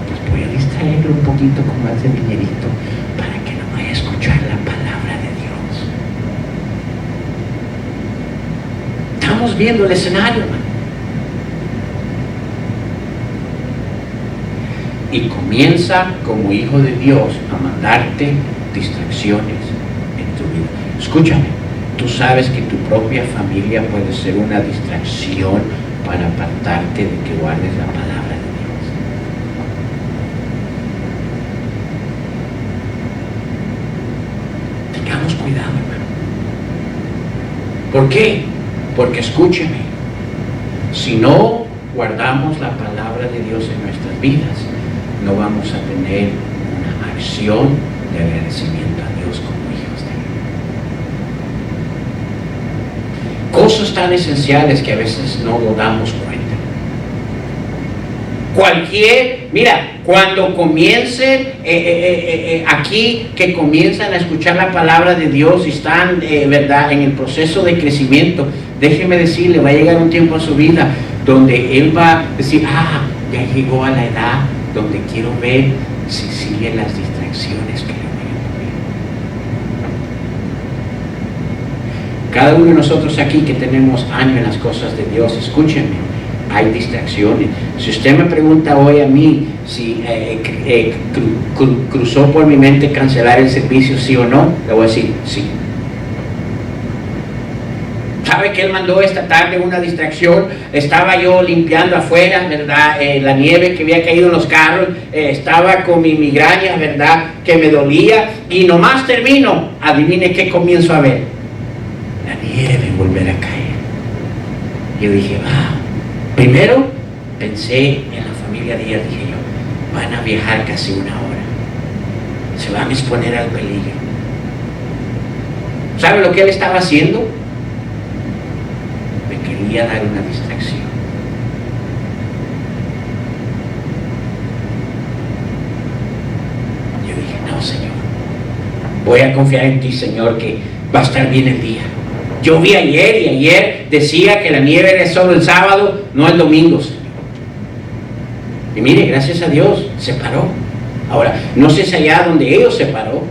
Pues voy a distraerlo un poquito con más de dinerito para que no vaya a escuchar la palabra de Dios. Estamos viendo el escenario, hermano. Y comienza como hijo de Dios a mandarte distracciones en tu vida. Escúchame, tú sabes que tu propia familia puede ser una distracción para apartarte de que guardes la palabra de Dios. Tengamos cuidado, hermano. ¿Por qué? Porque escúcheme, si no guardamos la palabra de Dios en nuestras vidas, no vamos a tener una acción de agradecimiento a Dios como hijos Cosas tan esenciales que a veces no lo damos cuenta. Mira, cuando comiencen aquí, que comienzan a escuchar la palabra de Dios y están, ¿verdad?, en el proceso de crecimiento, déjeme decirle, va a llegar un tiempo a su vida donde él va a decir, ya llegó a la edad donde quiero ver si siguen las distracciones que le voy a poner. Cada uno de nosotros aquí que tenemos años en las cosas de Dios, escúchenme, hay distracciones. Si usted me pregunta hoy a mí si cruzó por mi mente cancelar el servicio, sí o no, le voy a decir sí. ¿Sabe que él mandó esta tarde una distracción? Estaba yo limpiando afuera, ¿verdad? La nieve que había caído en los carros, estaba con mi migraña, ¿verdad?, que me dolía, y nomás termino, adivine qué comienzo a ver, la nieve volver a caer. Yo dije, primero pensé en la familia Díaz, dije yo, van a viajar casi una hora, se van a exponer al peligro. ¿Sabe lo que él estaba haciendo? Me quería dar una distracción. Yo dije, no, Señor, voy a confiar en ti, Señor, que va a estar bien el día. Yo vi ayer, y ayer decía que la nieve era solo el sábado, no el domingo, Señor. Y mire, gracias a Dios, se paró. Ahora, no sé si allá donde ellos se paró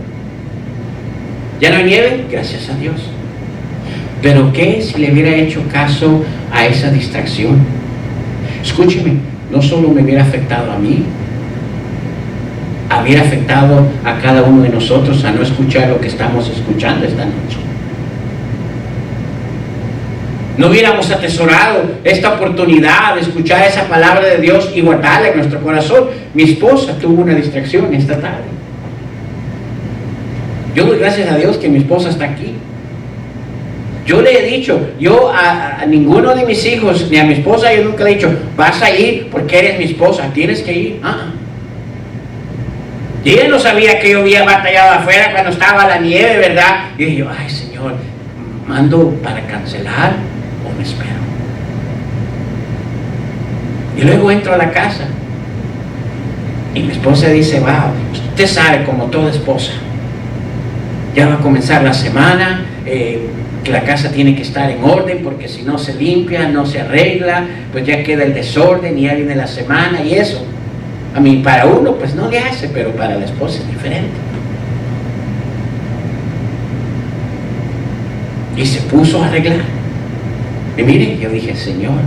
ya no hay nieve, gracias a Dios. Pero ¿qué si le hubiera hecho caso a esa distracción? Escúcheme, no solo me hubiera afectado a mí, hubiera afectado a cada uno de nosotros a no escuchar lo que estamos escuchando esta noche. No hubiéramos atesorado esta oportunidad de escuchar esa palabra de Dios y guardarla en nuestro corazón. Mi esposa tuvo una distracción esta tarde. Yo doy gracias a Dios que mi esposa está aquí. Yo le he dicho, yo a ninguno de mis hijos, ni a mi esposa, yo nunca le he dicho, vas a ir porque eres mi esposa, tienes que ir. Y ella no sabía que yo había batallado afuera cuando estaba la nieve, ¿verdad? Y dije yo, ay, Señor, ¿mando para cancelar o me espero? Y luego entro a la casa y mi esposa dice, wow, usted sabe, como toda esposa, ya va a comenzar la semana, que la casa tiene que estar en orden, porque si no se limpia, no se arregla, pues ya queda el desorden y ya viene la semana y eso. A mí, para uno pues no le hace, pero para la esposa es diferente. Y se puso a arreglar. Y mire, yo dije, Señor,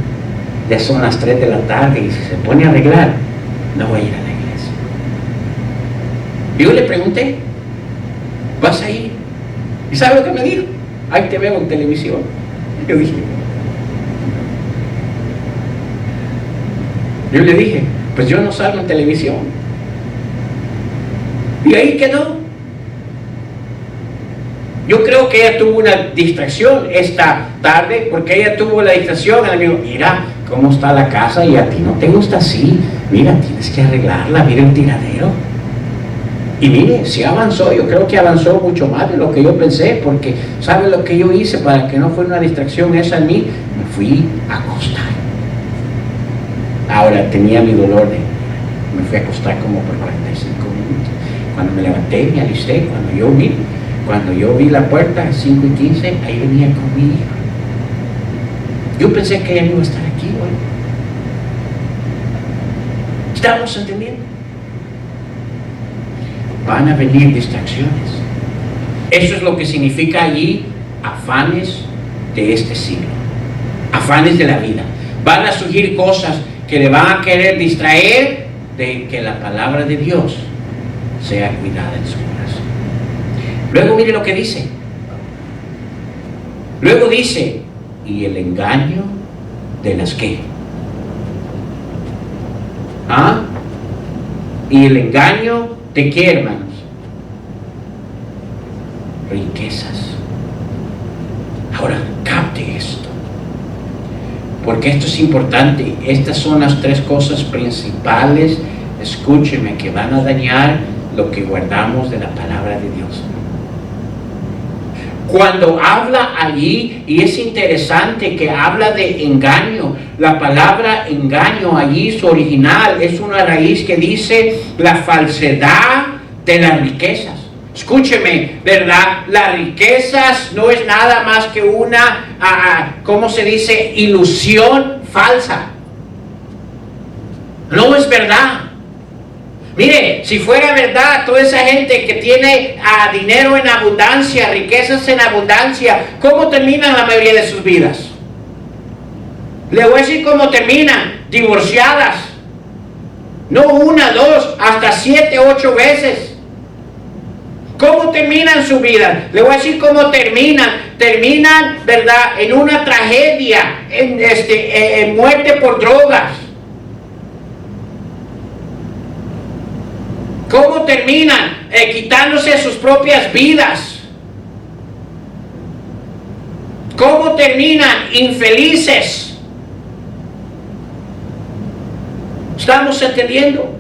ya son las 3 de la tarde y si se pone a arreglar, no voy a ir a la iglesia. Yo le pregunté, ¿vas a ir? ¿Y sabe lo que me dijo? Ahí te veo en televisión. Yo le dije, pues yo no salgo en televisión. Y ahí quedó. Yo creo que ella tuvo una distracción esta tarde, porque ella tuvo la distracción. Ella me dijo, mira cómo está la casa y a ti no te gusta así. Mira, tienes que arreglarla, mira el tiradero. Y mire, si avanzó, yo creo que avanzó mucho más de lo que yo pensé, porque ¿sabe lo que yo hice para que no fuera una distracción esa en mí? Me fui a acostar. Ahora tenía mi dolor me fui a acostar como por 45 minutos. Cuando me levanté, me alisté, cuando yo vi la puerta, 5:15, ahí venía con mi hija. Yo pensé que ella no iba a estar aquí hoy. ¿Estamos entendiendo? Van a venir distracciones. Eso es lo que significa allí afanes de este siglo, afanes de la vida. Van a surgir cosas que le van a querer distraer de que la palabra de Dios sea cuidada en su corazón. Luego mire lo que dice. Luego dice, y el engaño de las ¿qué? Y el engaño de qué, hermanos? Riquezas. Ahora, capte esto, porque esto es importante. Estas son las 3 cosas principales, escúcheme, que van a dañar lo que guardamos de la palabra de Dios. Cuando habla allí, y es interesante que habla de engaño, la palabra engaño allí, su original, es una raíz que dice la falsedad de las riquezas. Escúcheme, ¿verdad? Las riquezas no es nada más que una, ¿cómo se dice? Ilusión falsa. No es verdad. Mire, si fuera verdad, toda esa gente que tiene dinero en abundancia, riquezas en abundancia, ¿cómo terminan la mayoría de sus vidas? Le voy a decir cómo terminan: divorciadas. No una, dos, hasta 7, 8 veces. ¿Cómo terminan su vida? Le voy a decir cómo terminan. Terminan, ¿verdad?, en una tragedia, en muerte por drogas. ¿Cómo terminan? Quitándose sus propias vidas. ¿Cómo terminan? Infelices. ¿Estamos entendiendo?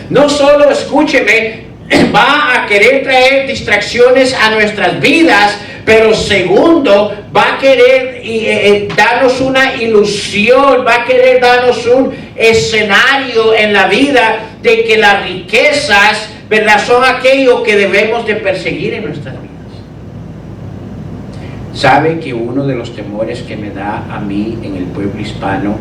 No solo, escúcheme, va a querer traer distracciones a nuestras vidas, pero segundo, va a querer darnos una ilusión, va a querer darnos un escenario en la vida de que las riquezas, ¿verdad?, son aquello que debemos de perseguir en nuestras vidas. ¿Sabe que uno de los temores que me da a mí en el pueblo hispano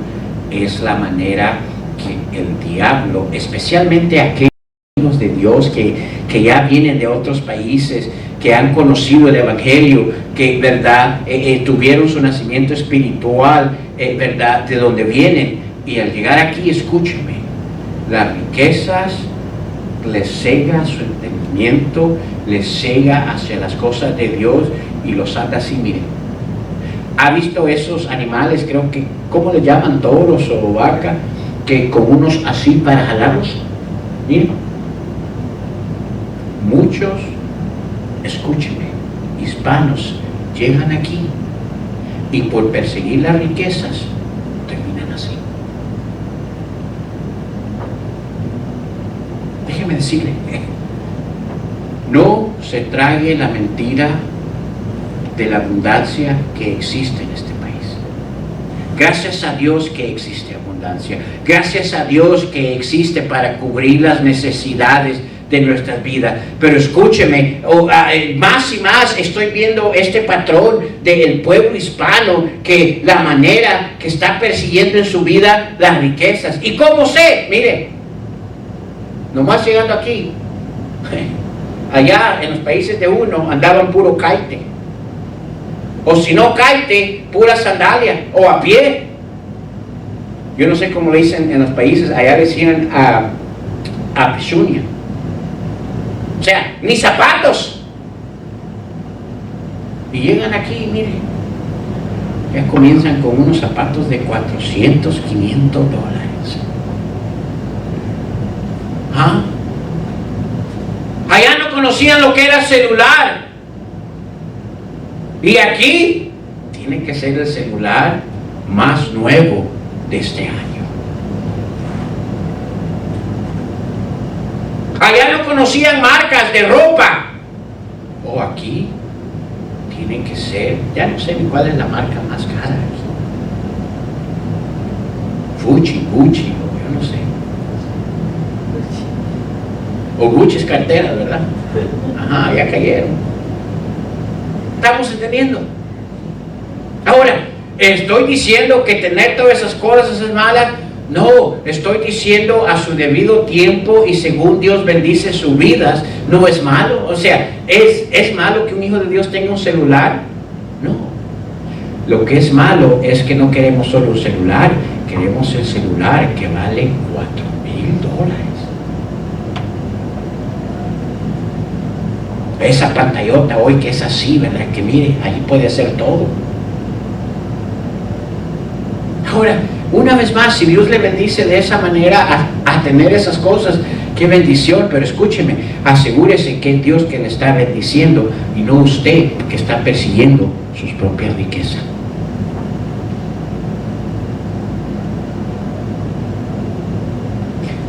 es la manera que el diablo, especialmente aquellos de Dios que ya vienen de otros países, que han conocido el Evangelio, que verdad tuvieron su nacimiento espiritual, verdad, de donde vienen, y al llegar aquí, escúcheme, las riquezas les cega su entendimiento, les cega hacia las cosas de Dios y los anda así. Miren, ¿ha visto esos animales, creo que, ¿cómo les llaman? Toros o vaca, que con unos así para jalarlos? Miren, muchos, escúcheme, hispanos llegan aquí y por perseguir las riquezas terminan así. Déjeme decirle, no se trague la mentira de la abundancia que existe en este país. Gracias a Dios que existe abundancia. Gracias a Dios que existe para cubrir las necesidades de nuestras vidas. Pero escúcheme, más y más estoy viendo este patrón del pueblo hispano, que la manera que está persiguiendo en su vida las riquezas. ¿Y cómo sé? Mire, nomás llegando aquí, allá en los países de uno andaban puro caite, o si no caite, pura sandalia, o a pie. Yo no sé cómo le dicen en los países, allá decían a pechunia. O sea, ni zapatos. Y llegan aquí, mire, ya comienzan con unos zapatos de $400, $500. ¿Ah? Allá no conocían lo que era celular. Y aquí tiene que ser el celular más nuevo de este año. Allá no conocían marcas de ropa. O aquí tiene que ser, ya no sé ni cuál es la marca más cara aquí. Fuji, Gucci, o yo no sé. O Gucci es cartera, ¿verdad? Ajá, ya cayeron. ¿Estamos entendiendo? Ahora, ¿estoy diciendo que tener todas esas cosas es mala? No, estoy diciendo a su debido tiempo y según Dios bendice sus vidas, no es malo. O sea, ¿es malo que un hijo de Dios tenga un celular? No. Lo que es malo es que no queremos solo un celular, queremos el celular que vale $4,000. Esa pantallota hoy que es así, ¿verdad? Que mire, ahí puede hacer todo. Ahora, una vez más, si Dios le bendice de esa manera a tener esas cosas, qué bendición. Pero escúcheme, asegúrese que es Dios que le está bendiciendo y no usted que está persiguiendo sus propias riquezas.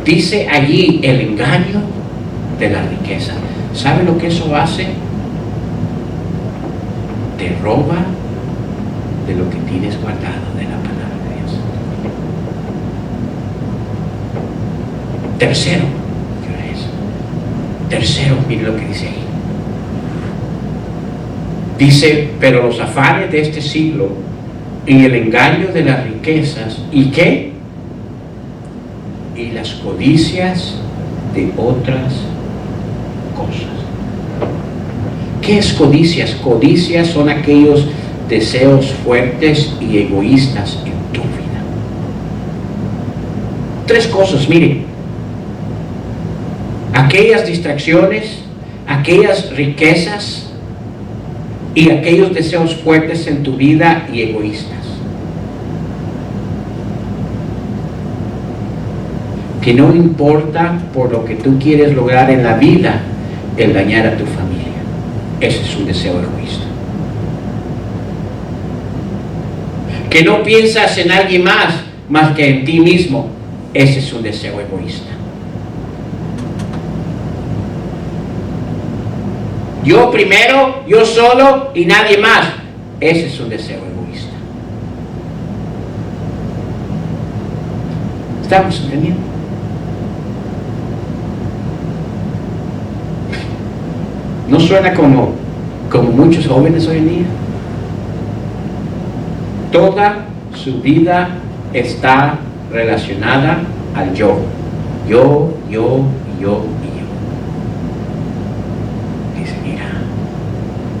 Dice allí el engaño de la riqueza. ¿Sabe lo que eso hace? te roba de lo que tienes guardado de la palabra de Dios. Tercero, mire lo que dice ahí. Dice, pero los afanes de este siglo y el engaño de las riquezas, ¿y qué? Y las codicias de otras cosas. ¿Qué es codicias? Codicias son aquellos deseos fuertes y egoístas en tu vida. Tres cosas, miren. Aquellas distracciones, aquellas riquezas y aquellos deseos fuertes en tu vida y egoístas. Que no importa por lo que tú quieres lograr en la vida, el dañar a tu familia. Ese es un deseo egoísta. Que no piensas en alguien más que en ti mismo. Ese es un deseo egoísta. Yo primero, yo solo y nadie más. Ese es un deseo egoísta. ¿Estamos entendiendo? ¿No suena como muchos jóvenes hoy en día? Toda su vida está relacionada al yo. Yo. Dice, mira,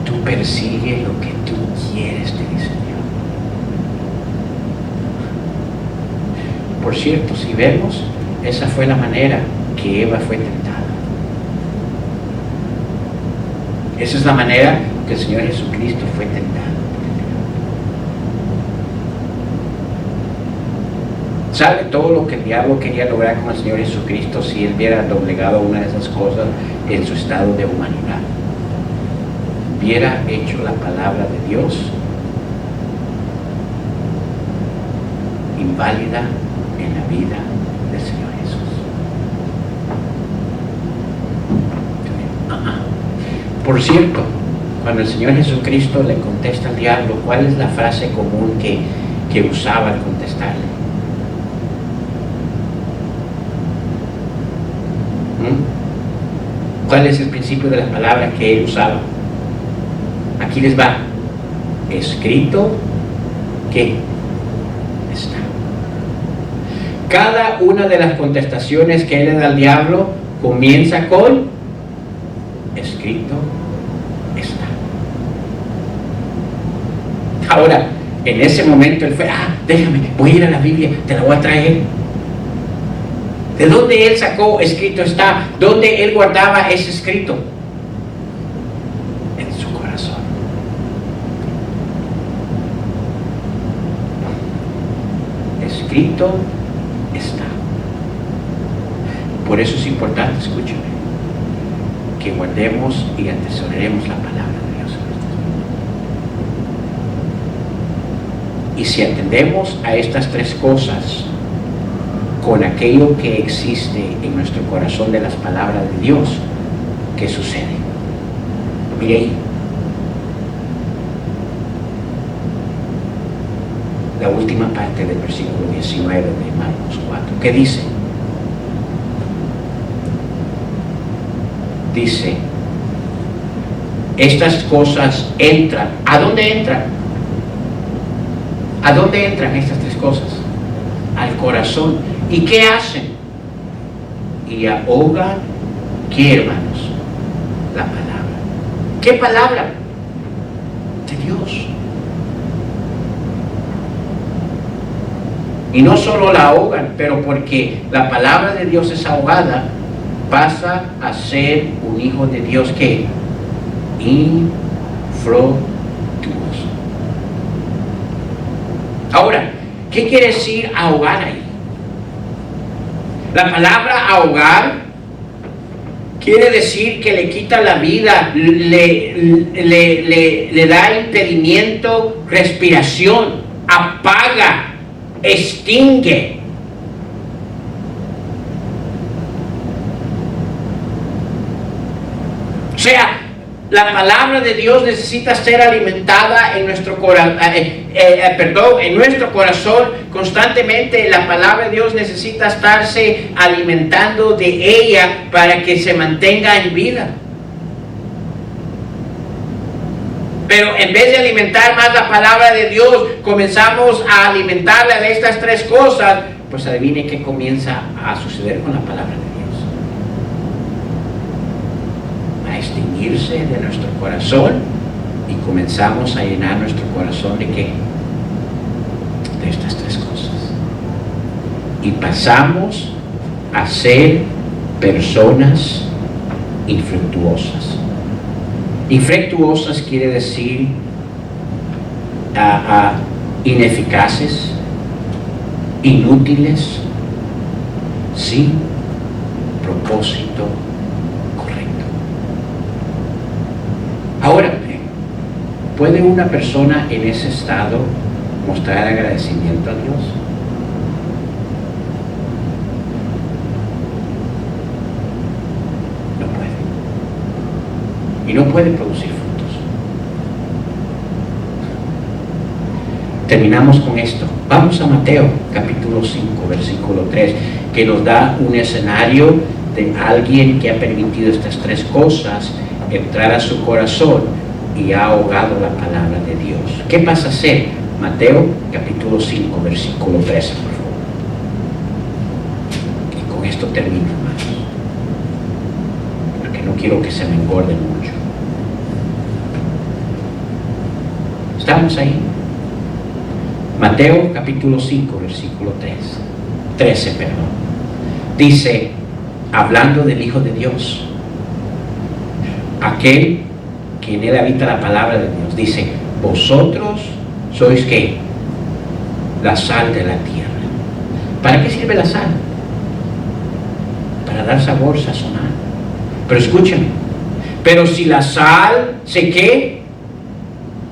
tú persigue lo que tú quieres, te dice Dios. Por cierto, si vemos, esa fue la manera que Eva fue tentada. Esa es la manera que el Señor Jesucristo fue tentado. ¿Sabe todo lo que el diablo quería lograr con el Señor Jesucristo si él hubiera doblegado una de esas cosas en su estado de humanidad? Hubiera hecho la palabra de Dios inválida en la vida del Señor Jesús. Por cierto, cuando el Señor Jesucristo le contesta al diablo, ¿cuál es la frase común que usaba al contestarle? ¿Cuál es el principio de las palabras que él usaba? Aquí les va. Escrito que está. Cada una de las contestaciones que él le da al diablo comienza con escrito está. Ahora, en ese momento él fue, déjame, voy a ir a la Biblia, te la voy a traer. ¿De dónde él sacó escrito está? ¿Dónde él guardaba ese escrito? En su corazón. Escrito está. Por eso es importante, escúcheme, que guardemos y atesoremos la palabra de Dios. Y si atendemos a estas tres cosas, con aquello que existe en nuestro corazón de las palabras de Dios, ¿qué sucede? Mire ahí. La última parte del versículo 19 de Marcos 4. ¿Qué dice? Dice, estas cosas entran. ¿A dónde entran? ¿A dónde entran estas tres cosas? Al corazón. ¿Y qué hacen? Y ahogan, ¿qué, hermanos? La palabra. ¿Qué palabra? De Dios. Y no solo la ahogan, pero porque la palabra de Dios es ahogada, pasa a ser un hijo de Dios que infructuoso. Ahora, ¿qué quiere decir ahogar ahí? La palabra ahogar quiere decir que le quita la vida, le da impedimento, respiración, apaga, extingue. O sea, La palabra de Dios necesita ser alimentada en nuestro corazón constantemente. La palabra de Dios necesita estarse alimentando de ella para que se mantenga en vida. Pero en vez de alimentar más la palabra de Dios, comenzamos a alimentarla de estas tres cosas. Pues adivine qué comienza a suceder con la palabra de Dios. A extinguirse de nuestro corazón y comenzamos a llenar nuestro corazón de ¿qué? De estas tres cosas. Y pasamos a ser personas infructuosas. Infructuosas quiere decir ineficaces, inútiles, sin propósito correcto. Ahora, ¿puede una persona en ese estado mostrar agradecimiento a Dios? No puede. Y no puede producir frutos. Terminamos con esto. Vamos a Mateo capítulo 5, versículo 3, que nos da un escenario de alguien que ha permitido estas tres cosas entrar a su corazón y ha ahogado la palabra de Dios. ¿Qué pasa a hacer? Mateo capítulo 5, versículo 13, por favor. Y con esto termino, hermanos, porque no quiero que se me engorden mucho. ¿Estamos ahí? Mateo capítulo 5, versículo 13, dice, hablando del Hijo de Dios, aquel que en él habita la palabra de Dios, dice, vosotros sois ¿qué? La sal de la tierra. ¿Para qué sirve la sal? Para dar sabor, sazonar. Pero escúchame, pero si la sal se ¿qué?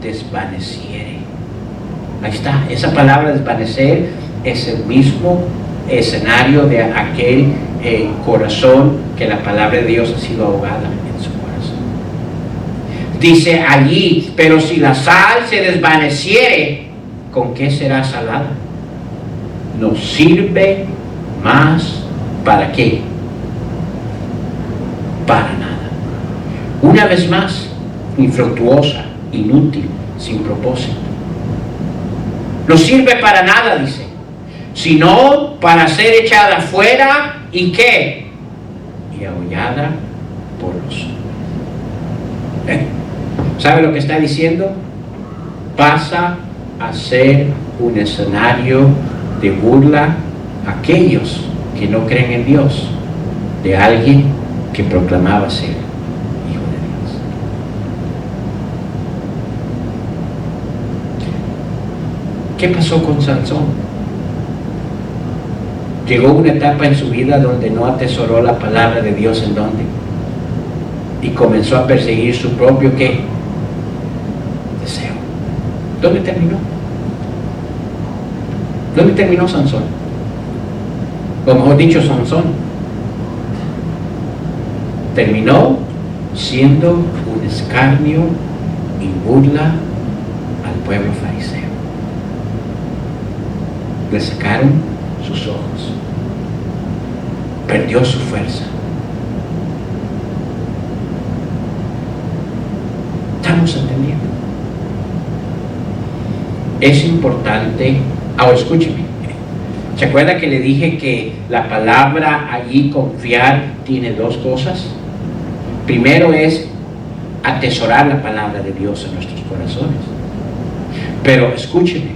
Desvaneciere. Ahí está, esa palabra desvanecer es el mismo escenario de aquel corazón que la palabra de Dios ha sido ahogada en su corazón. Dice allí, pero si la sal se desvaneciere, ¿con qué será salada? No sirve más ¿para qué? Para nada. Una vez más, infructuosa, inútil, sin propósito. No sirve para nada, dice, sino para ser echada fuera y ¿qué? Y ahollada por los hombres. ¿Sabe lo que está diciendo? Pasa a ser un escenario de burla a aquellos que no creen en Dios, de alguien que proclamaba ser hijo de Dios. ¿Qué pasó con Sansón? Llegó una etapa en su vida donde no atesoró la palabra de Dios. ¿En dónde? Y comenzó a perseguir su propio ¿qué? Deseo. ¿Dónde terminó? ¿Dónde terminó Sansón? O mejor dicho, Sansón terminó siendo un escarnio y burla al pueblo fariseo. Le sacaron sus ojos, perdió su fuerza. ¿Estamos entendiendo? Es importante. Ahora escúcheme, ¿se acuerda que le dije que la palabra allí confiar tiene dos cosas? Primero es atesorar la palabra de Dios en nuestros corazones. Pero escúcheme,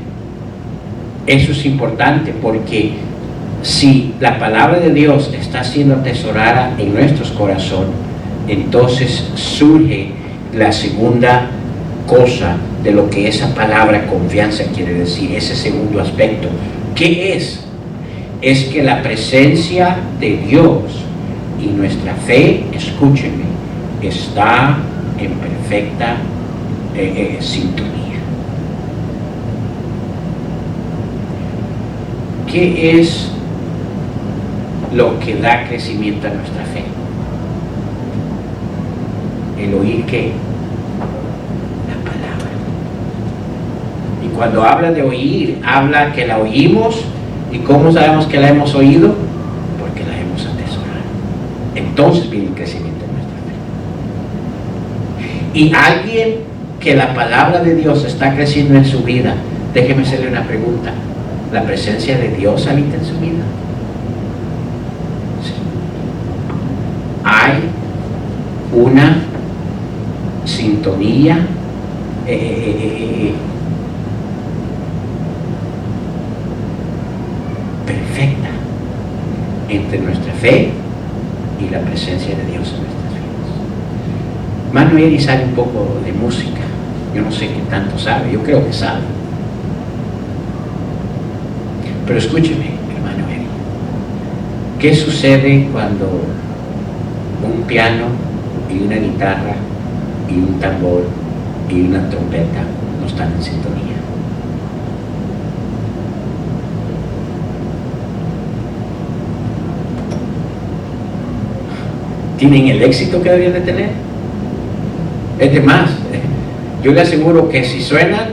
eso es importante porque si la palabra de Dios está siendo atesorada en nuestros corazones, entonces surge la segunda cosa de lo que esa palabra confianza quiere decir, ese segundo aspecto. ¿Qué es? Es que la presencia de Dios y nuestra fe, escúchenme, está en perfecta sintonía. ¿Qué es lo que da crecimiento a nuestra fe? El oír ¿qué? cuando habla de oír, habla que la oímos. ¿Y cómo sabemos que la hemos oído? Porque la hemos atesorado. Entonces viene el crecimiento de nuestra fe. Y alguien que la palabra de Dios está creciendo en su vida, déjeme hacerle una pregunta. ¿La presencia de Dios habita en su vida? Sí. Hay una sintonía perfecta entre nuestra fe y la presencia de Dios en nuestras vidas. Hermano Eri sabe un poco de música. Yo no sé qué tanto sabe, yo creo que sabe. Pero escúcheme, hermano Eri. ¿Qué sucede cuando un piano y una guitarra y un tambor y una trompeta no están en sintonía? ¿Tienen el éxito que deberían de tener? Es de más, yo le aseguro que si suenan,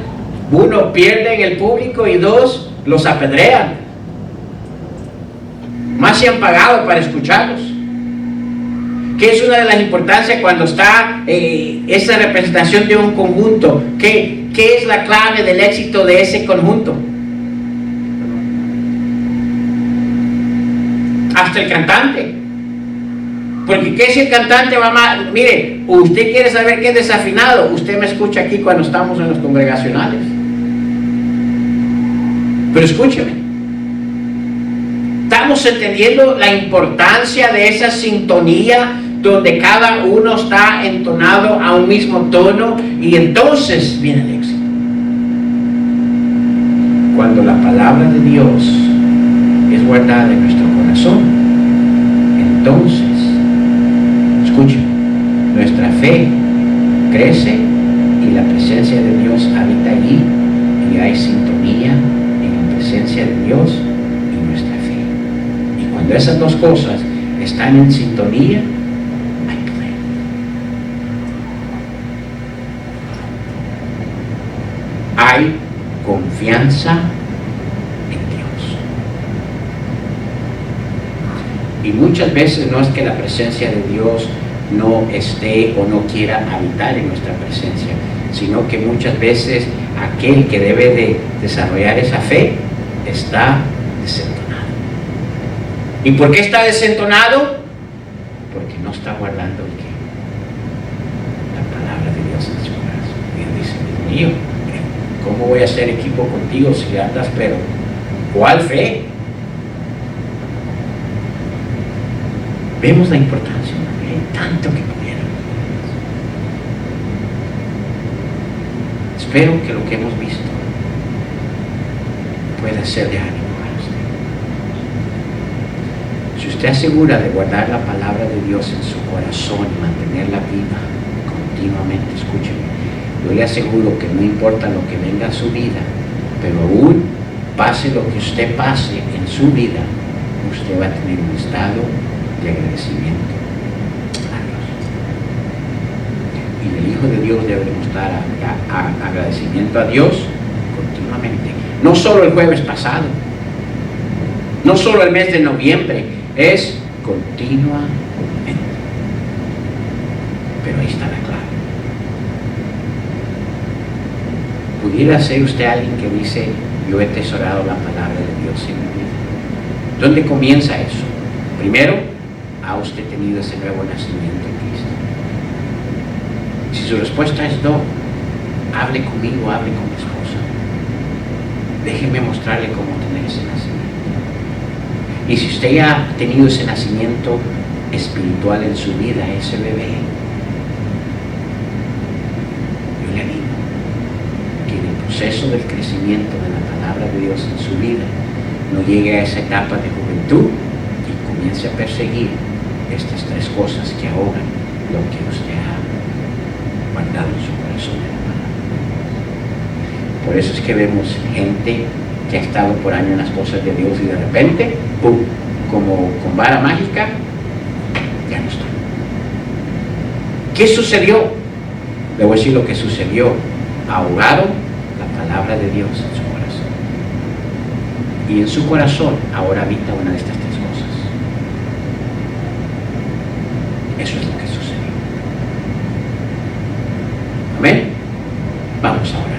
uno, pierden el público y dos, los apedrean. Más se han pagado para escucharlos. ¿Qué es una de las importancias cuando está esa representación de un conjunto? ¿Qué es la clave del éxito de ese conjunto? Hasta el cantante. Porque ¿qué si el cantante va mal? Mire, usted quiere saber qué es desafinado, usted me escucha aquí cuando estamos en los congregacionales. Pero escúcheme, estamos entendiendo la importancia de esa sintonía donde cada uno está entonado a un mismo tono, y entonces viene el éxito. Cuando la palabra de Dios es guardada en nuestro corazón, entonces, escuchen, nuestra fe crece y la presencia de Dios habita allí, y hay sintonía en la presencia de Dios y nuestra fe. Y cuando esas dos cosas están en sintonía, hay poder. Hay confianza en Dios. Y muchas veces no es que la presencia de Dios no esté o no quiera habitar en nuestra presencia, sino que muchas veces aquel que debe de desarrollar esa fe está desentonado. ¿Y por qué está desentonado? Porque no está guardando el qué, la palabra de Dios en su corazón. Y él dice: Dios mío, ¿cómo voy a hacer equipo contigo si andas, pero ¿cuál fe? Vemos la importancia, hay tanto que pudiera. Espero que lo que hemos visto pueda ser de ánimo para usted. Si usted asegura de guardar la palabra de Dios en su corazón y mantenerla viva continuamente, escúcheme, yo le aseguro que no importa lo que venga a su vida, pero aún pase lo que usted pase en su vida, usted va a tener un estado de agradecimiento a Dios. Y el Hijo de Dios debe demostrar agradecimiento a Dios continuamente. No solo el jueves pasado, no solo el mes de noviembre, es continuamente. Pero ahí está la clave. ¿Pudiera ser usted alguien que dice: yo he atesorado la palabra de Dios en mi vida? ¿Dónde comienza eso? Primero, ¿ha usted tenido ese nuevo nacimiento en Cristo? Si su respuesta es no, hable conmigo, hable con mi esposa. Déjeme mostrarle cómo tener ese nacimiento. Y si usted ya ha tenido ese nacimiento espiritual en su vida, ese bebé, yo le animo que en el proceso del crecimiento de la palabra de Dios en su vida no llegue a esa etapa de juventud y comience a perseguir estas tres cosas que ahogan lo que usted ha guardado en su corazón de la palabra. Por eso es que vemos gente que ha estado por años en las cosas de Dios y de repente, ¡pum!, como con vara mágica, ya no está. ¿Qué sucedió? Le voy a decir lo que sucedió. Ahogaron la palabra de Dios en su corazón. Y en su corazón ahora habita una de estas tres cosas. Eso es lo que sucedió. Amén. Vamos ahora.